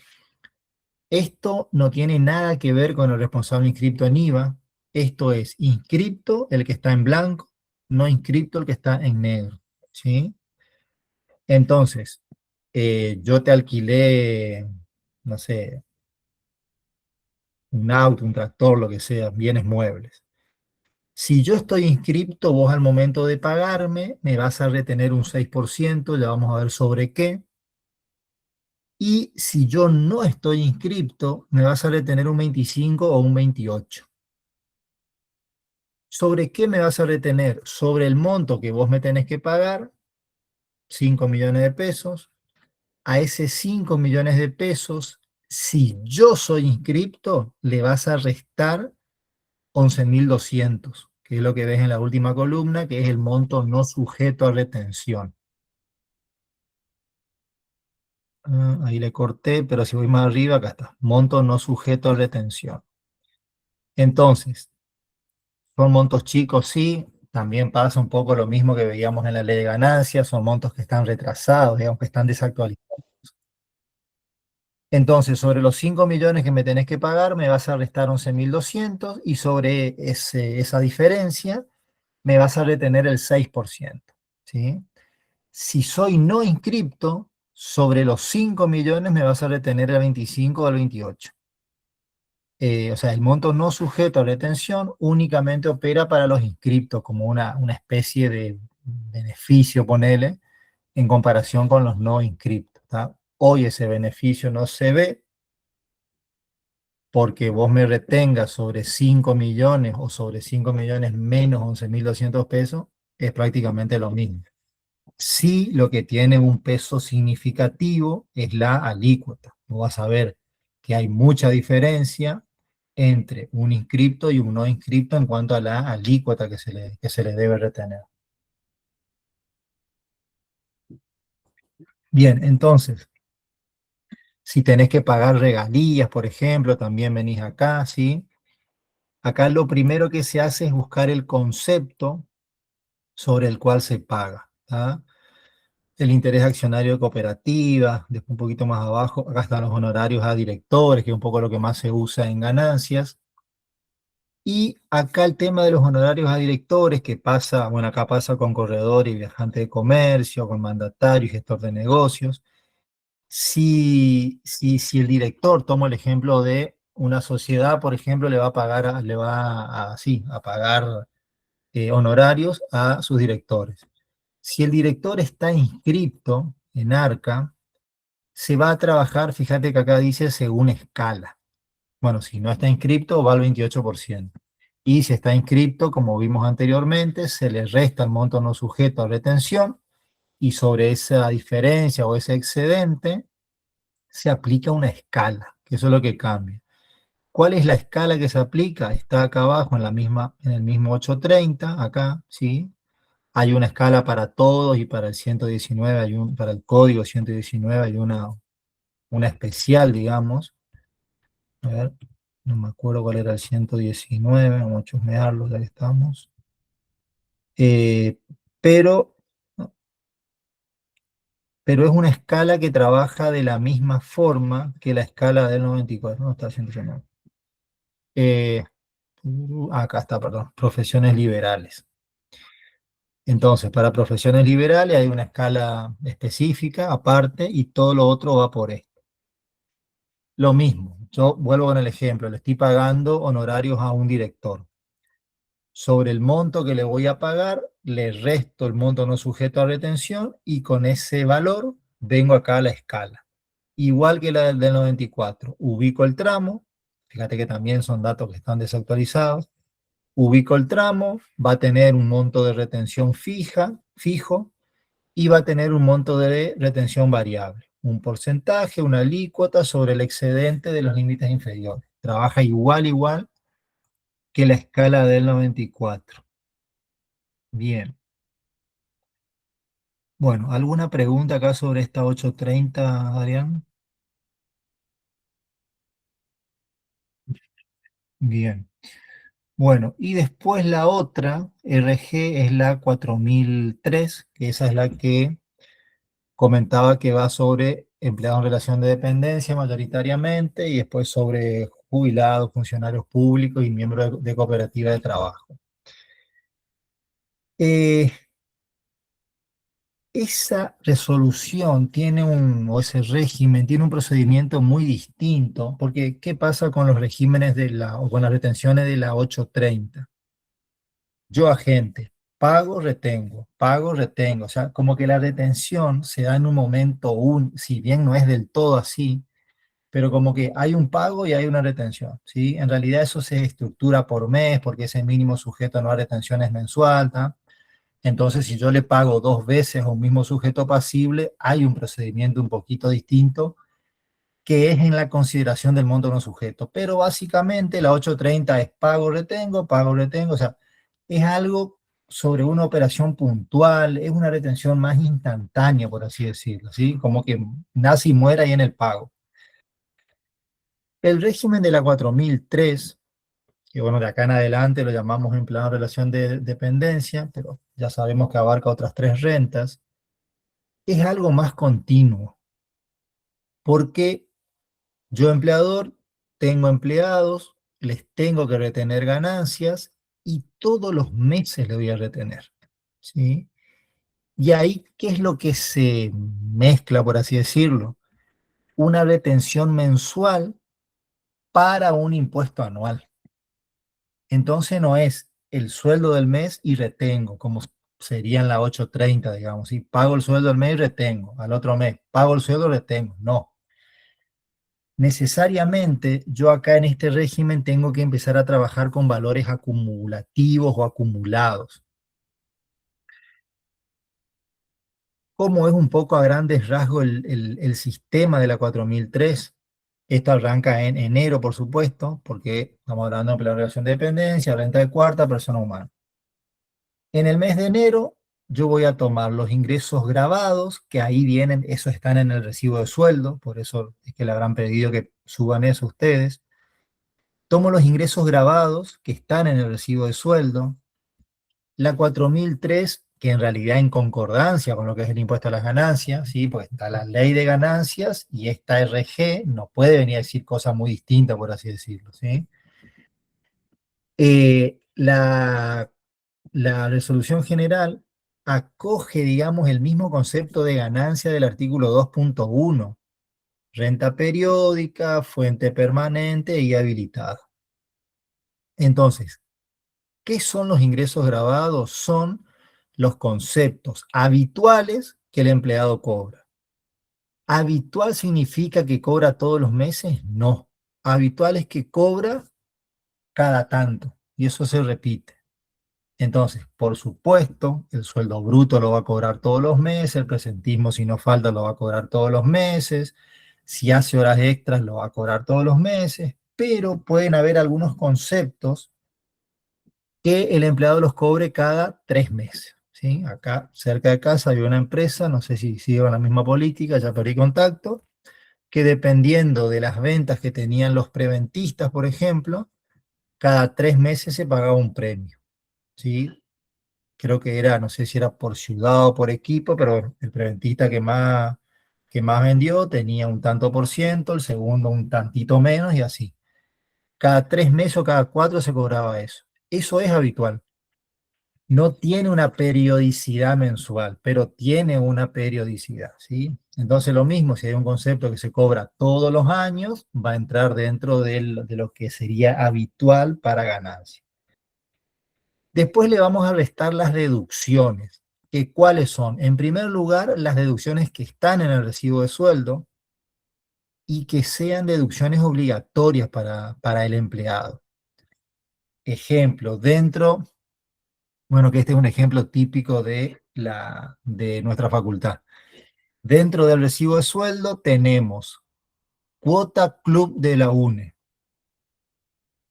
Esto no tiene nada que ver con el responsable inscripto en IVA. Esto es inscripto el que está en blanco, no inscripto el que está en negro. ¿Sí? Entonces, yo te alquilé, no sé, un auto, un tractor, lo que sea, bienes muebles. Si yo estoy inscripto, vos al momento de pagarme me vas a retener un 6%, ya vamos a ver sobre qué. Y si yo no estoy inscripto, me vas a retener un 25 o un 28. ¿Sobre qué me vas a retener? Sobre el monto que vos me tenés que pagar, 5 millones de pesos. A ese 5 millones de pesos, si yo soy inscripto, le vas a restar 11.200, que es lo que ves en la última columna, que es el monto no sujeto a retención. Ahí le corté, pero si voy más arriba, acá está. Monto no sujeto a retención. Entonces, son montos chicos, sí. También pasa un poco lo mismo que veíamos en la ley de ganancias. Son montos que están retrasados, digamos que están desactualizados. Entonces, sobre los 5 millones que me tenés que pagar, me vas a restar 11.200 y sobre esa diferencia me vas a retener el 6%. ¿Sí? Si soy no inscripto, sobre los 5 millones me vas a retener el 25 o el 28. O sea, el monto no sujeto a retención únicamente opera para los inscriptos como una especie de beneficio, ponele, en comparación con los no inscriptos. ¿Tá? Hoy ese beneficio no se ve porque vos me retengas sobre 5 millones o sobre 5 millones menos 11.200 pesos, es prácticamente lo mismo. Sí, lo que tiene un peso significativo es la alícuota. Vos vas a ver que hay mucha diferencia entre un inscripto y un no inscripto en cuanto a la alícuota que se le debe retener. Bien, entonces, si tenés que pagar regalías, por ejemplo, también venís acá, ¿sí? Acá lo primero que se hace es buscar el concepto sobre el cual se paga. ¿Tá? El interés accionario de cooperativa, después un poquito más abajo, acá están los honorarios a directores, que es un poco lo que más se usa en ganancias. Y acá el tema de los honorarios a directores, que pasa, bueno, acá pasa con corredor y viajante de comercio, con mandatario y gestor de negocios. Si el director, tomo el ejemplo de una sociedad, por ejemplo, le va a pagar, sí, a pagar honorarios a sus directores. Si el director está inscrito en ARCA, se va a trabajar, fíjate que acá dice según escala. Bueno, si no está inscrito, va al 28%. Y si está inscrito, como vimos anteriormente, se le resta el monto no sujeto a retención y sobre esa diferencia o ese excedente se aplica una escala, que eso es lo que cambia. ¿Cuál es la escala que se aplica? Está acá abajo en el mismo 830, acá, ¿sí? Hay una escala para todos y para el 119, para el código 119 hay una especial, digamos. A ver, no me acuerdo cuál era el 119, vamos a chusmearlo, ya que estamos. Eh, pero, pero es una escala que trabaja de la misma forma que la escala del 94, no está 119. Eh, Acá está, perdón, profesiones liberales. Entonces, para profesiones liberales hay una escala específica aparte y todo lo otro va por esto. Lo mismo, yo vuelvo con el ejemplo, le estoy pagando honorarios a un director. Sobre el monto que le voy a pagar, le resto el monto no sujeto a retención y con ese valor vengo acá a la escala. Igual que la del 94, ubico el tramo, fíjate que también son datos que están desactualizados, ubico el tramo, va a tener un monto de retención fijo, y va a tener un monto de retención variable, un porcentaje, una alícuota sobre el excedente de los límites inferiores. Trabaja igual que la escala del 94. Bien. Bueno, ¿alguna pregunta acá sobre esta 830, Adrián? Bien. Bueno, y después la otra, RG, es la 4003, que esa es la que comentaba que va sobre empleados en relación de dependencia mayoritariamente y después sobre jubilados, funcionarios públicos y miembros de cooperativa de trabajo. Eh, Esa resolución tiene o ese régimen tiene un procedimiento muy distinto, porque ¿qué pasa con los regímenes o con las retenciones de la 830? Yo agente, pago, retengo, o sea, como que la retención se da en un momento, si bien no es del todo así, pero como que hay un pago y hay una retención, ¿sí? En realidad eso se estructura por mes, porque ese mínimo sujeto a nuevas retenciones mensual, ¿tá? Entonces, si yo le pago 2 veces a un mismo sujeto pasible, hay un procedimiento un poquito distinto que es en la consideración del monto no sujeto. Pero básicamente la 830 es pago, retengo, o sea, es algo sobre una operación puntual, es una retención más instantánea, por así decirlo, ¿sí? Como que nace y muere ahí en el pago. El régimen de la 4003, que bueno, de acá en adelante lo llamamos empleado en relación de dependencia, pero ya sabemos que abarca otras tres rentas, es algo más continuo, porque yo empleador tengo empleados, les tengo que retener ganancias y todos los meses le voy a retener, ¿sí? Y ahí, ¿qué es lo que se mezcla, por así decirlo? Una retención mensual para un impuesto anual. Entonces no es el sueldo del mes y retengo, como sería en la 830, digamos, ¿sí? Pago el sueldo del mes y retengo, al otro mes, pago el sueldo y retengo. No, necesariamente yo acá en este régimen tengo que empezar a trabajar con valores acumulativos o acumulados. Como es un poco a grandes rasgos el sistema de la 4003. Esto arranca en enero, por supuesto, porque estamos hablando de relación de dependencia, renta de cuarta, persona humana. En el mes de enero yo voy a tomar los ingresos grabados, que ahí vienen, esos están en el recibo de sueldo, por eso es que le habrán pedido que suban eso ustedes. Tomo los ingresos grabados que están en el recibo de sueldo, la 4003, que en realidad en concordancia con lo que es el impuesto a las ganancias, ¿sí? Pues está la ley de ganancias y esta RG no puede venir a decir cosas muy distintas, por así decirlo, ¿sí? La resolución general acoge, digamos, el mismo concepto de ganancia del artículo 2.1, renta periódica, fuente permanente y habilitada. Entonces, ¿qué son los ingresos grabados? Son los conceptos habituales que el empleado cobra. ¿Habitual significa que cobra todos los meses? No. Habitual es que cobra cada tanto, y eso se repite. Entonces, por supuesto, el sueldo bruto lo va a cobrar todos los meses, el presentismo si no falta lo va a cobrar todos los meses, si hace horas extras lo va a cobrar todos los meses, pero pueden haber algunos conceptos que el empleado los cobre cada 3 meses, ¿sí? Acá, cerca de casa, hay una empresa, no sé si sigue la misma política, ya perdí contacto, que dependiendo de las ventas que tenían los preventistas, por ejemplo, cada 3 meses se pagaba un premio, ¿sí? Creo que era, no sé si era por ciudad o por equipo, pero bueno, el preventista que más vendió tenía un tanto por ciento, el segundo un tantito menos y así. Cada 3 meses o cada 4 se cobraba eso. Eso es habitual. No tiene una periodicidad mensual, pero tiene una periodicidad, ¿sí? Entonces lo mismo, si hay un concepto que se cobra todos los años, va a entrar dentro de lo que sería habitual para ganancia. Después le vamos a restar las deducciones. ¿Que cuáles son? En primer lugar, las deducciones que están en el recibo de sueldo y que sean deducciones obligatorias para el empleado. Ejemplo, bueno, que este es un ejemplo típico de nuestra facultad. Dentro del recibo de sueldo tenemos cuota club de la UNE.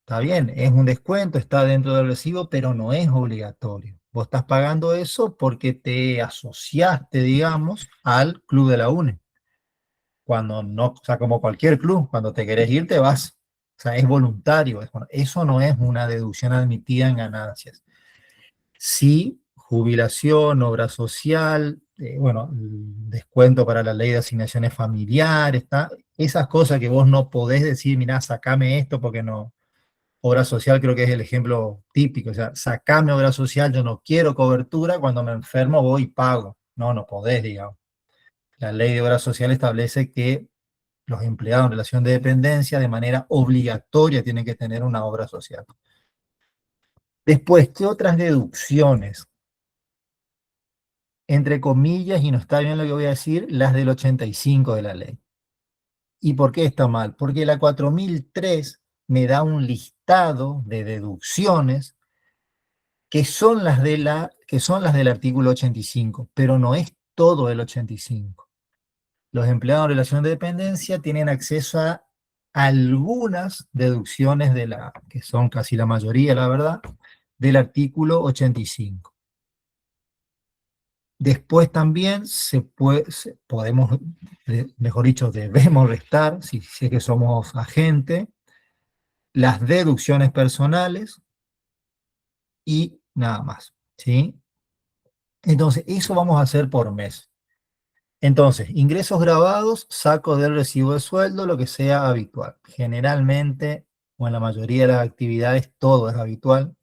Está bien, es un descuento, está dentro del recibo, pero no es obligatorio. Vos estás pagando eso porque te asociaste, digamos, al club de la UNE. Cuando no, o sea, como cualquier club, cuando te querés ir, te vas. O sea, es voluntario. Eso no es una deducción admitida en ganancias. Sí, jubilación, obra social, bueno, descuento para la ley de asignaciones familiares, esas cosas que vos no podés decir, mirá, sacame esto porque no. Obra social creo que es el ejemplo típico, o sea, sacame obra social, yo no quiero cobertura, cuando me enfermo voy y pago. No, no podés, digamos. La ley de obra social establece que los empleados en relación de dependencia de manera obligatoria tienen que tener una obra social. Después, ¿qué otras deducciones? Entre comillas, y no está bien lo que voy a decir, las del 85 de la ley. ¿Y por qué está mal? Porque la 4003 me da un listado de deducciones que son las del artículo 85, pero no es todo el 85. los empleados en relación de dependencia tienen acceso a algunas deducciones que son casi la mayoría, la verdad, del artículo 85. Después también podemos, mejor dicho, debemos restar, si es que somos agente, las deducciones personales y nada más, ¿sí? Entonces, eso vamos a hacer por mes. Entonces, ingresos grabados, saco del recibo de sueldo lo que sea habitual. Generalmente, o en la mayoría de las actividades, todo es habitual.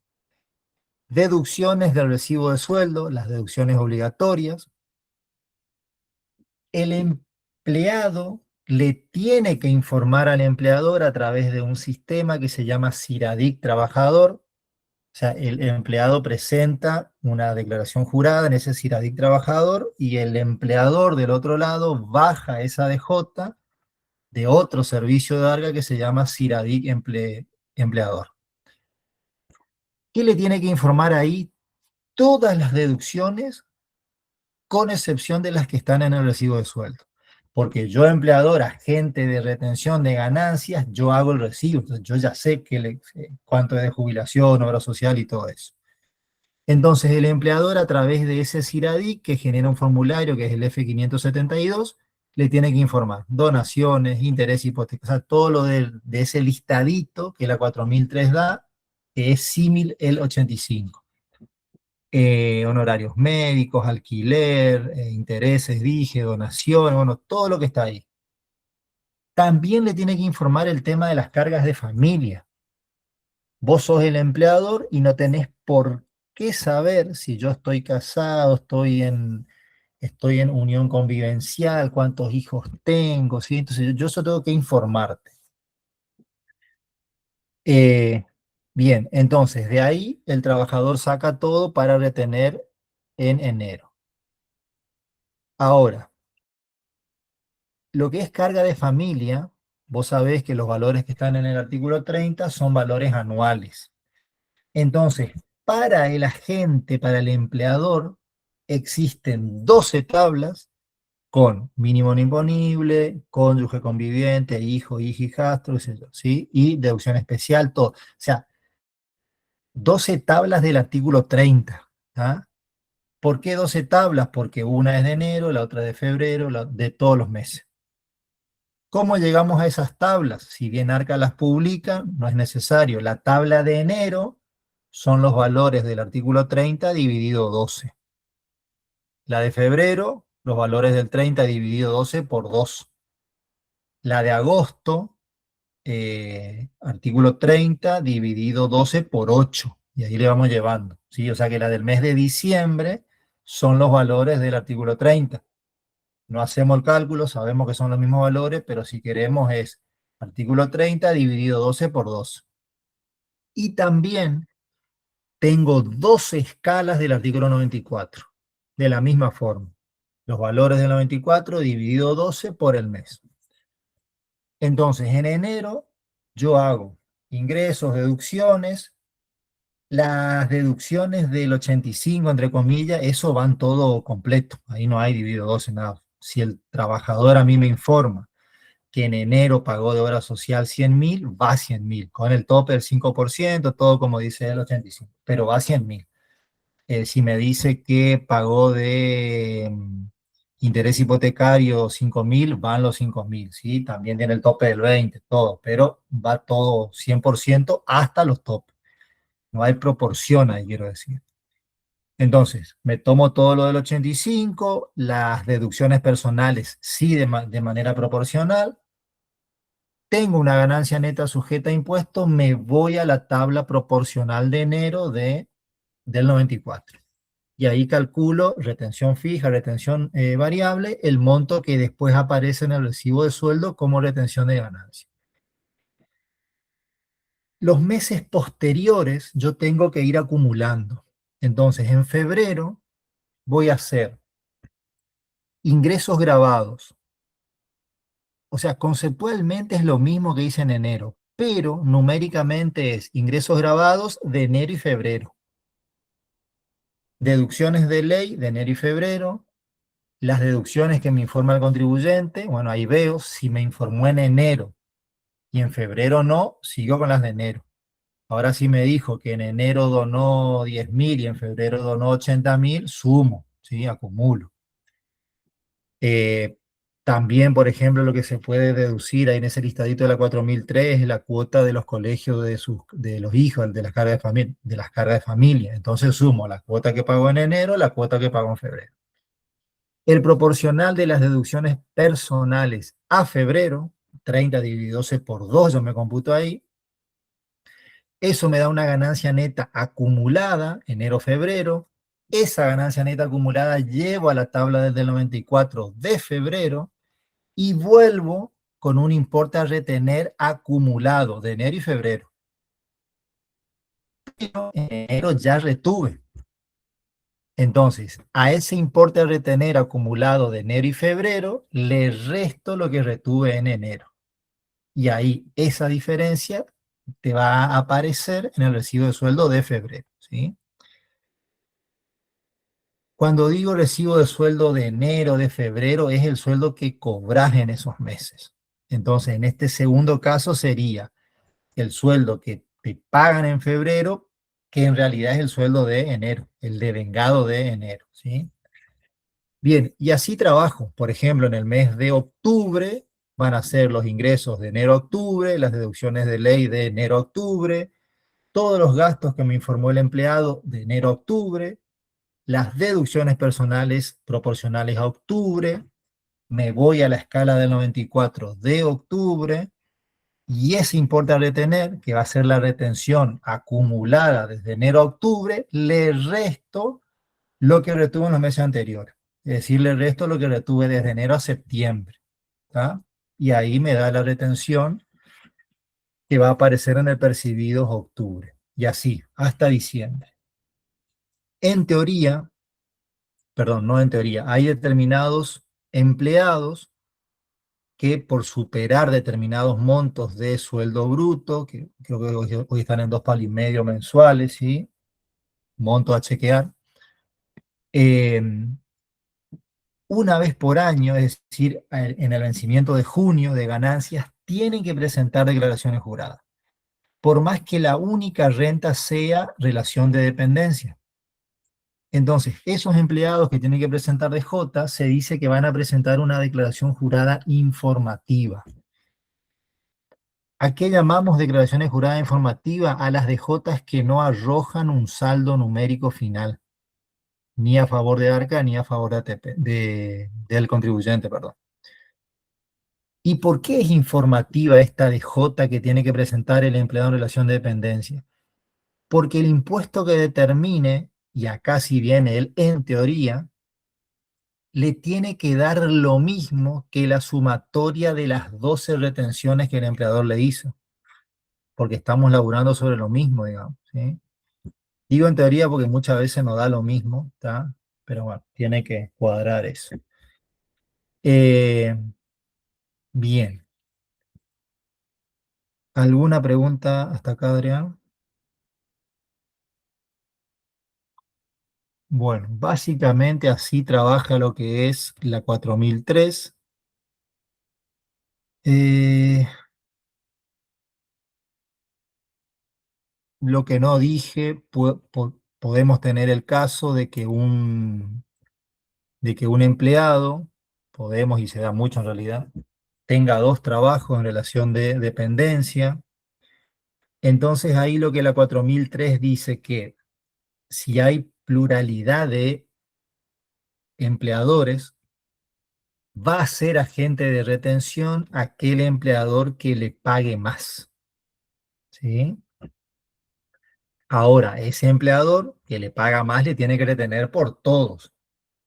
Deducciones del recibo de sueldo, las deducciones obligatorias. El empleado le tiene que informar al empleador a través de un sistema que se llama CIRADIC Trabajador. O sea, el empleado presenta una declaración jurada en ese CIRADIC Trabajador y el empleador del otro lado baja esa DJ de otro servicio de ARGA que se llama CIRADIC Empleador. ¿Qué le tiene que informar ahí? Todas las deducciones, con excepción de las que están en el recibo de sueldo. Porque yo, empleador, agente de retención de ganancias, yo hago el recibo. Entonces yo ya sé cuánto es de jubilación, obra social y todo eso. Entonces el empleador, a través de ese CIRADIC, que genera un formulario que es el F572, le tiene que informar donaciones, interés hipotecario, o sea, todo lo de ese listadito que la 4003 da, que es símil el 85. Honorarios médicos, alquiler, intereses, dije, donaciones, bueno, todo lo que está ahí. También le tiene que informar el tema de las cargas de familia. Vos sos el empleador y no tenés por qué saber si yo estoy casado, estoy en unión convivencial, cuántos hijos tengo, ¿sí? Entonces yo solo tengo que informarte. Eh, Bien, entonces de ahí el trabajador saca todo para retener en enero. Ahora, lo que es carga de familia, vos sabés que los valores que están en el artículo 30 son valores anuales. Entonces, para el agente, para el empleador, existen 12 tablas con mínimo no imponible, cónyuge conviviente, hijo, hija, hijastro, ¿sí? Y deducción especial, todo. O sea, 12 tablas del artículo 30. ¿Ah? ¿Por qué 12 tablas? Porque una es de enero, la otra de febrero, de todos los meses. ¿Cómo llegamos a esas tablas? Si bien Arca las publica, no es necesario. La tabla de enero son los valores del artículo 30 dividido 12. La de febrero, los valores del 30 dividido 12 por 2. La de agosto, artículo 30 dividido 12 por 8. Y ahí le vamos llevando, ¿sí? O sea que la del mes de diciembre son los valores del artículo 30. No hacemos el cálculo, sabemos que son los mismos valores, pero si queremos es artículo 30 dividido 12 por 2. Y también tengo 12 escalas del artículo 94, de la misma forma. Los valores del 94 dividido 12 por el mes. Entonces, en enero yo hago ingresos, deducciones. Las deducciones del 85, entre comillas, eso van todo completo. Ahí no hay dividido 12, nada. Si el trabajador a mí me informa que en enero pagó de obra social 100.000, va a 100.000, con el tope del 5%, todo como dice el 85, pero va a 100.000. Si me dice que pagó de interés hipotecario 5.000, van los 5.000, ¿sí? También tiene el tope del 20, todo, pero va todo 100% hasta los topes. No hay proporción ahí, quiero decir. Entonces, me tomo todo lo del 85, las deducciones personales sí de manera proporcional, tengo una ganancia neta sujeta a impuestos, me voy a la tabla proporcional de enero del 94. Y ahí calculo retención fija, retención variable, el monto que después aparece en el recibo de sueldo como retención de ganancia. Los meses posteriores yo tengo que ir acumulando. Entonces, en febrero voy a hacer ingresos grabados. O sea, conceptualmente es lo mismo que hice en enero, pero numéricamente es ingresos grabados de enero y febrero. Deducciones de ley de enero y febrero, Las deducciones que me informa el contribuyente, bueno, ahí veo si me informó en enero y en febrero no, sigo con las de enero. Ahora sí me dijo que en enero donó 10.000 y en febrero donó 80.000, sumo, ¿sí? Acumulo. Eh, También, por ejemplo, lo que se puede deducir ahí en ese listadito de la 4003 es la cuota de los colegios de los hijos, de las cargas de familia, de las cargas de familia. Entonces sumo la cuota que pagó en enero, la cuota que pagó en febrero. El proporcional de las deducciones personales a febrero, 30 dividido 12 por 2, yo me computo ahí. Eso me da una ganancia neta acumulada, enero-febrero. Esa ganancia neta acumulada llevo a la tabla desde el 94 de febrero y vuelvo con un importe a retener acumulado de enero y febrero. Pero en enero ya retuve. Entonces, a ese importe a retener acumulado de enero y febrero, le resto lo que retuve en enero. Y ahí esa diferencia te va a aparecer en el recibo de sueldo de febrero, ¿sí? Cuando digo recibo de sueldo de enero, de febrero, es el sueldo que cobras en esos meses. Entonces, en este segundo caso sería el sueldo que te pagan en febrero, que en realidad es el sueldo de enero, el devengado de enero, ¿sí? Bien, y así trabajo. Por ejemplo, en el mes de octubre van a ser los ingresos de enero a octubre, las deducciones de ley de enero a octubre, todos los gastos que me informó el empleado de enero a octubre, las deducciones personales proporcionales a octubre, me voy a la escala del 94 de octubre, y ese importe a retener, que va a ser la retención acumulada desde enero a octubre, le resto lo que retuve en los meses anteriores. Es decir, le resto lo que retuve desde enero a septiembre. ¿Tá? Y ahí me da la retención que va a aparecer en el percibido octubre. Y así, hasta diciembre. En teoría, perdón, no en teoría, hay determinados empleados que por superar determinados montos de sueldo bruto, que creo que hoy están en 2,5 palos mensuales, ¿sí? Monto a chequear, eh, una vez por año, es decir, en el vencimiento de junio de ganancias, tienen que presentar declaraciones juradas, por más que la única renta sea relación de dependencia. Entonces, esos empleados que tienen que presentar DJ, se dice que van a presentar una declaración jurada informativa. ¿A qué llamamos declaraciones juradas informativas? A las DJs que no arrojan un saldo numérico final, ni a favor de ARCA ni a favor de del contribuyente, perdón. ¿Y por qué es informativa esta DJ que tiene que presentar el empleado en relación de dependencia? Porque el impuesto que determine, y acá si viene él en teoría, le tiene que dar lo mismo que la sumatoria de las 12 retenciones que el empleador le hizo, porque estamos laburando sobre lo mismo, digamos, ¿sí? Digo en teoría porque muchas veces no da lo mismo, ¿tá? Pero bueno, tiene que cuadrar eso. Eh, Bien. ¿Alguna pregunta hasta acá, Adrián? Bueno, básicamente así trabaja lo que es la 4003. Eh, lo que no dije, podemos tener el caso de que un empleado, podemos y se da mucho en realidad, tenga dos trabajos en relación de dependencia. Entonces ahí lo que la 4003 dice que si hay pluralidad de empleadores, va a ser agente de retención aquel empleador que le pague más, ¿sí? Ahora, ese empleador que le paga más le tiene que retener por todos,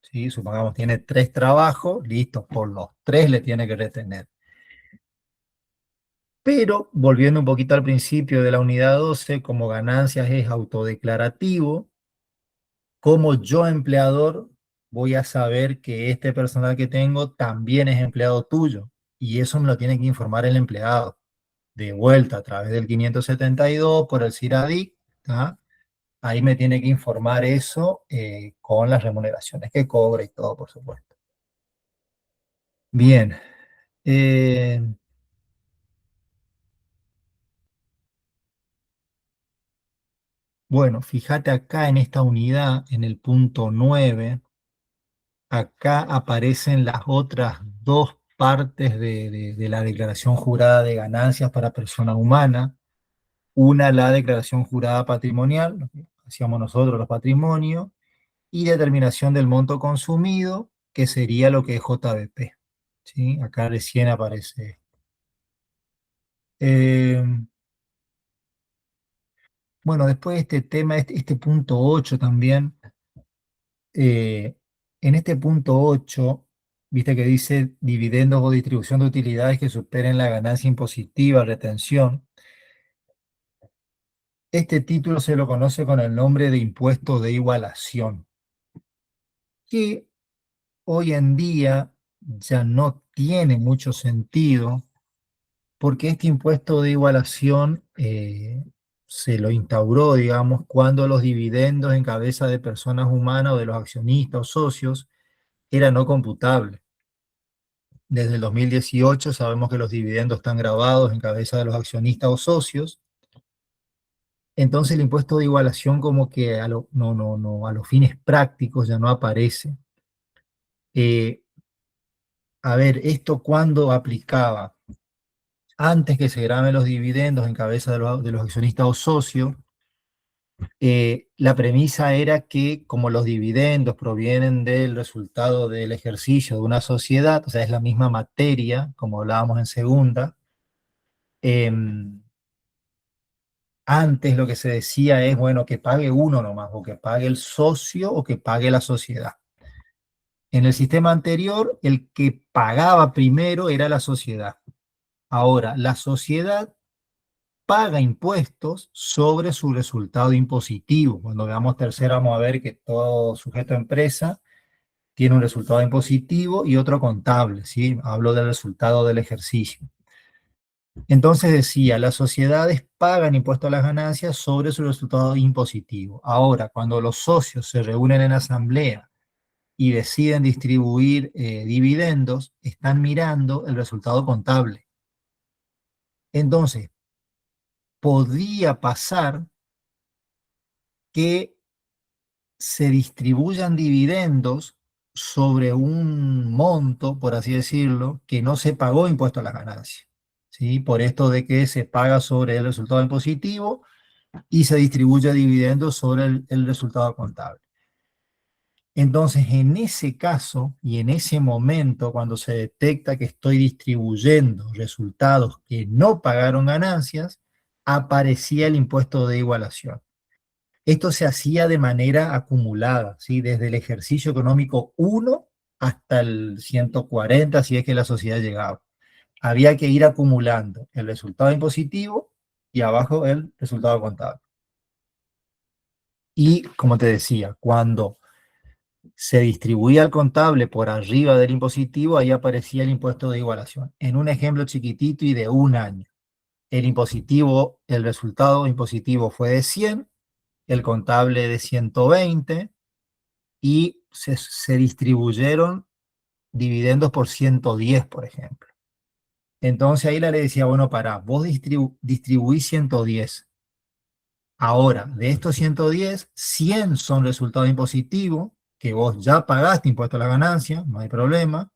¿sí? Supongamos tiene 3 trabajos, listo, por los 3 le tiene que retener. Pero, volviendo un poquito al principio de la unidad 12, como ganancias es autodeclarativo, como yo empleador voy a saber que este personal que tengo también es empleado tuyo, y eso me lo tiene que informar el empleado de vuelta a través del 572 por el CIRADIC, ¿tá? Ahí me tiene que informar eso con las remuneraciones que cobra y todo, por supuesto. Bien. eh, bueno, fíjate acá en esta unidad, en el punto 9, acá aparecen las otras dos partes de la declaración jurada de ganancias para persona humana. Una, la declaración jurada patrimonial, lo que hacíamos nosotros, los patrimonios, y determinación del monto consumido, que sería lo que es JBP. ¿Sí? Acá recién aparece. Eh, bueno, después de este tema, este punto 8 también, eh, en este punto 8 viste que dice dividendos o distribución de utilidades que superen la ganancia impositiva, retención. Este título se lo conoce con el nombre de impuesto de igualación, que hoy en día ya no tiene mucho sentido porque este impuesto de igualación se lo instauró, digamos, cuando los dividendos en cabeza de personas humanas o de los accionistas o socios eran no computables. Desde el 2018 sabemos que los dividendos están grabados en cabeza de los accionistas o socios. Entonces el impuesto de igualación como que a los fines prácticos ya no aparece. Eh, a ver, ¿esto cuándo aplicaba? Antes que se graben los dividendos en cabeza de los accionistas o socios, la premisa era que como los dividendos provienen del resultado del ejercicio de una sociedad, o sea, es la misma materia, como hablábamos en segunda, em, antes lo que se decía es, bueno, que pague uno nomás, o que pague el socio, o que pague la sociedad. En el sistema anterior, el que pagaba primero era la sociedad. Ahora, la sociedad paga impuestos sobre su resultado impositivo. Cuando veamos tercera, vamos a ver que todo sujeto a empresa tiene un resultado impositivo y otro contable, ¿sí? Hablo del resultado del ejercicio. Entonces decía, las sociedades pagan impuesto a las ganancias sobre su resultado impositivo. Ahora, cuando los socios se reúnen en asamblea y deciden distribuir dividendos, están mirando el resultado contable. Entonces, podría pasar que se distribuyan dividendos sobre un monto, por así decirlo, que no se pagó impuesto a las ganancias. ¿Sí? Por esto de que se paga sobre el resultado impositivo y se distribuye dividendos sobre el resultado contable. Entonces, en ese caso y en ese momento, cuando se detecta que estoy distribuyendo resultados que no pagaron ganancias, aparecía el impuesto de igualación. Esto se hacía de manera acumulada, ¿sí? Desde el ejercicio económico 1 hasta el 140, si es que la sociedad llegaba. Había que ir acumulando el resultado impositivo y abajo el resultado contable. Y como te decía, cuando se distribuía el contable por arriba del impositivo, ahí aparecía el impuesto de igualación. En un ejemplo chiquitito y de un año. El impositivo, el resultado impositivo fue de 100, el contable de 120 y se distribuyeron dividendos por 110, por ejemplo. Entonces ahí la ley decía, bueno, para, vos distribuís 110. Ahora, de estos 110, 100 son resultado impositivo, que vos ya pagaste impuesto a la ganancia, no hay problema,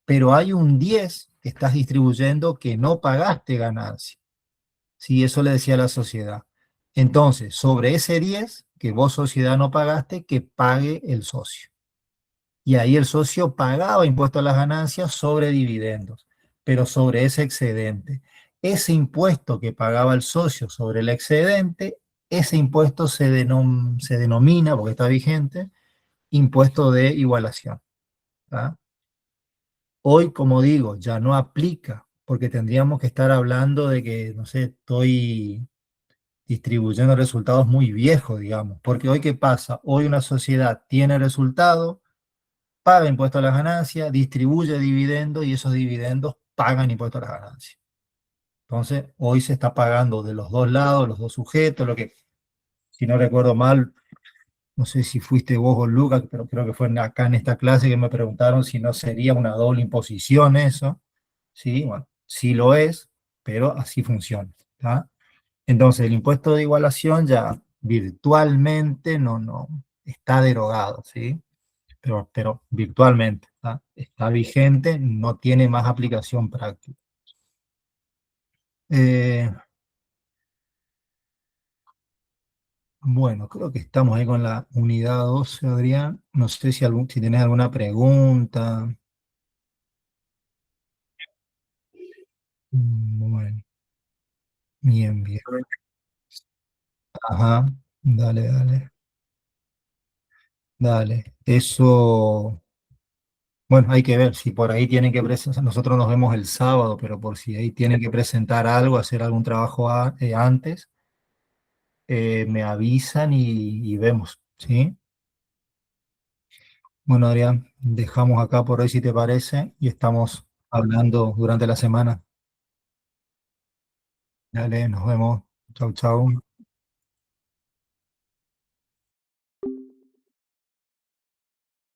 pero hay un 10 que estás distribuyendo que no pagaste ganancia. Sí, eso le decía a la sociedad. Entonces, sobre ese 10 que vos sociedad no pagaste, que pague el socio. Y ahí el socio pagaba impuesto a las ganancias sobre dividendos, pero sobre ese excedente. Ese impuesto que pagaba el socio sobre el excedente, ese impuesto se denomina, porque está vigente, impuesto de igualación. ¿Tá? Hoy, como digo, ya no aplica, porque tendríamos que estar hablando de que, no sé, estoy distribuyendo resultados muy viejos, digamos, porque hoy, ¿qué pasa? Hoy una sociedad tiene resultados, paga impuesto a las ganancias, distribuye dividendos y esos dividendos pagan impuesto a las ganancias. Entonces, hoy se está pagando de los dos lados, los dos sujetos, lo que, si no recuerdo mal, no sé si fuiste vos o Lucas, pero creo que fue acá en esta clase que me preguntaron si no sería una doble imposición eso. Sí, bueno, sí lo es, pero así funciona. ¿Tá? Entonces, el impuesto de igualación ya virtualmente no está derogado, ¿sí? Pero virtualmente, ¿tá? Está vigente, no tiene más aplicación práctica. Eh, bueno, creo que estamos ahí con la unidad 12, Adrián. No sé si tenés alguna pregunta. Bueno, bien, bien. Ajá, dale, dale, dale. Eso, bueno, hay que ver si por ahí tienen que presentar, nosotros nos vemos el sábado, pero por si ahí tienen que presentar algo, hacer algún trabajo antes, me avisan y vemos, ¿sí? Bueno, Adrián, dejamos acá por hoy si te parece y estamos hablando durante la semana. Dale, nos vemos. Chau, chau.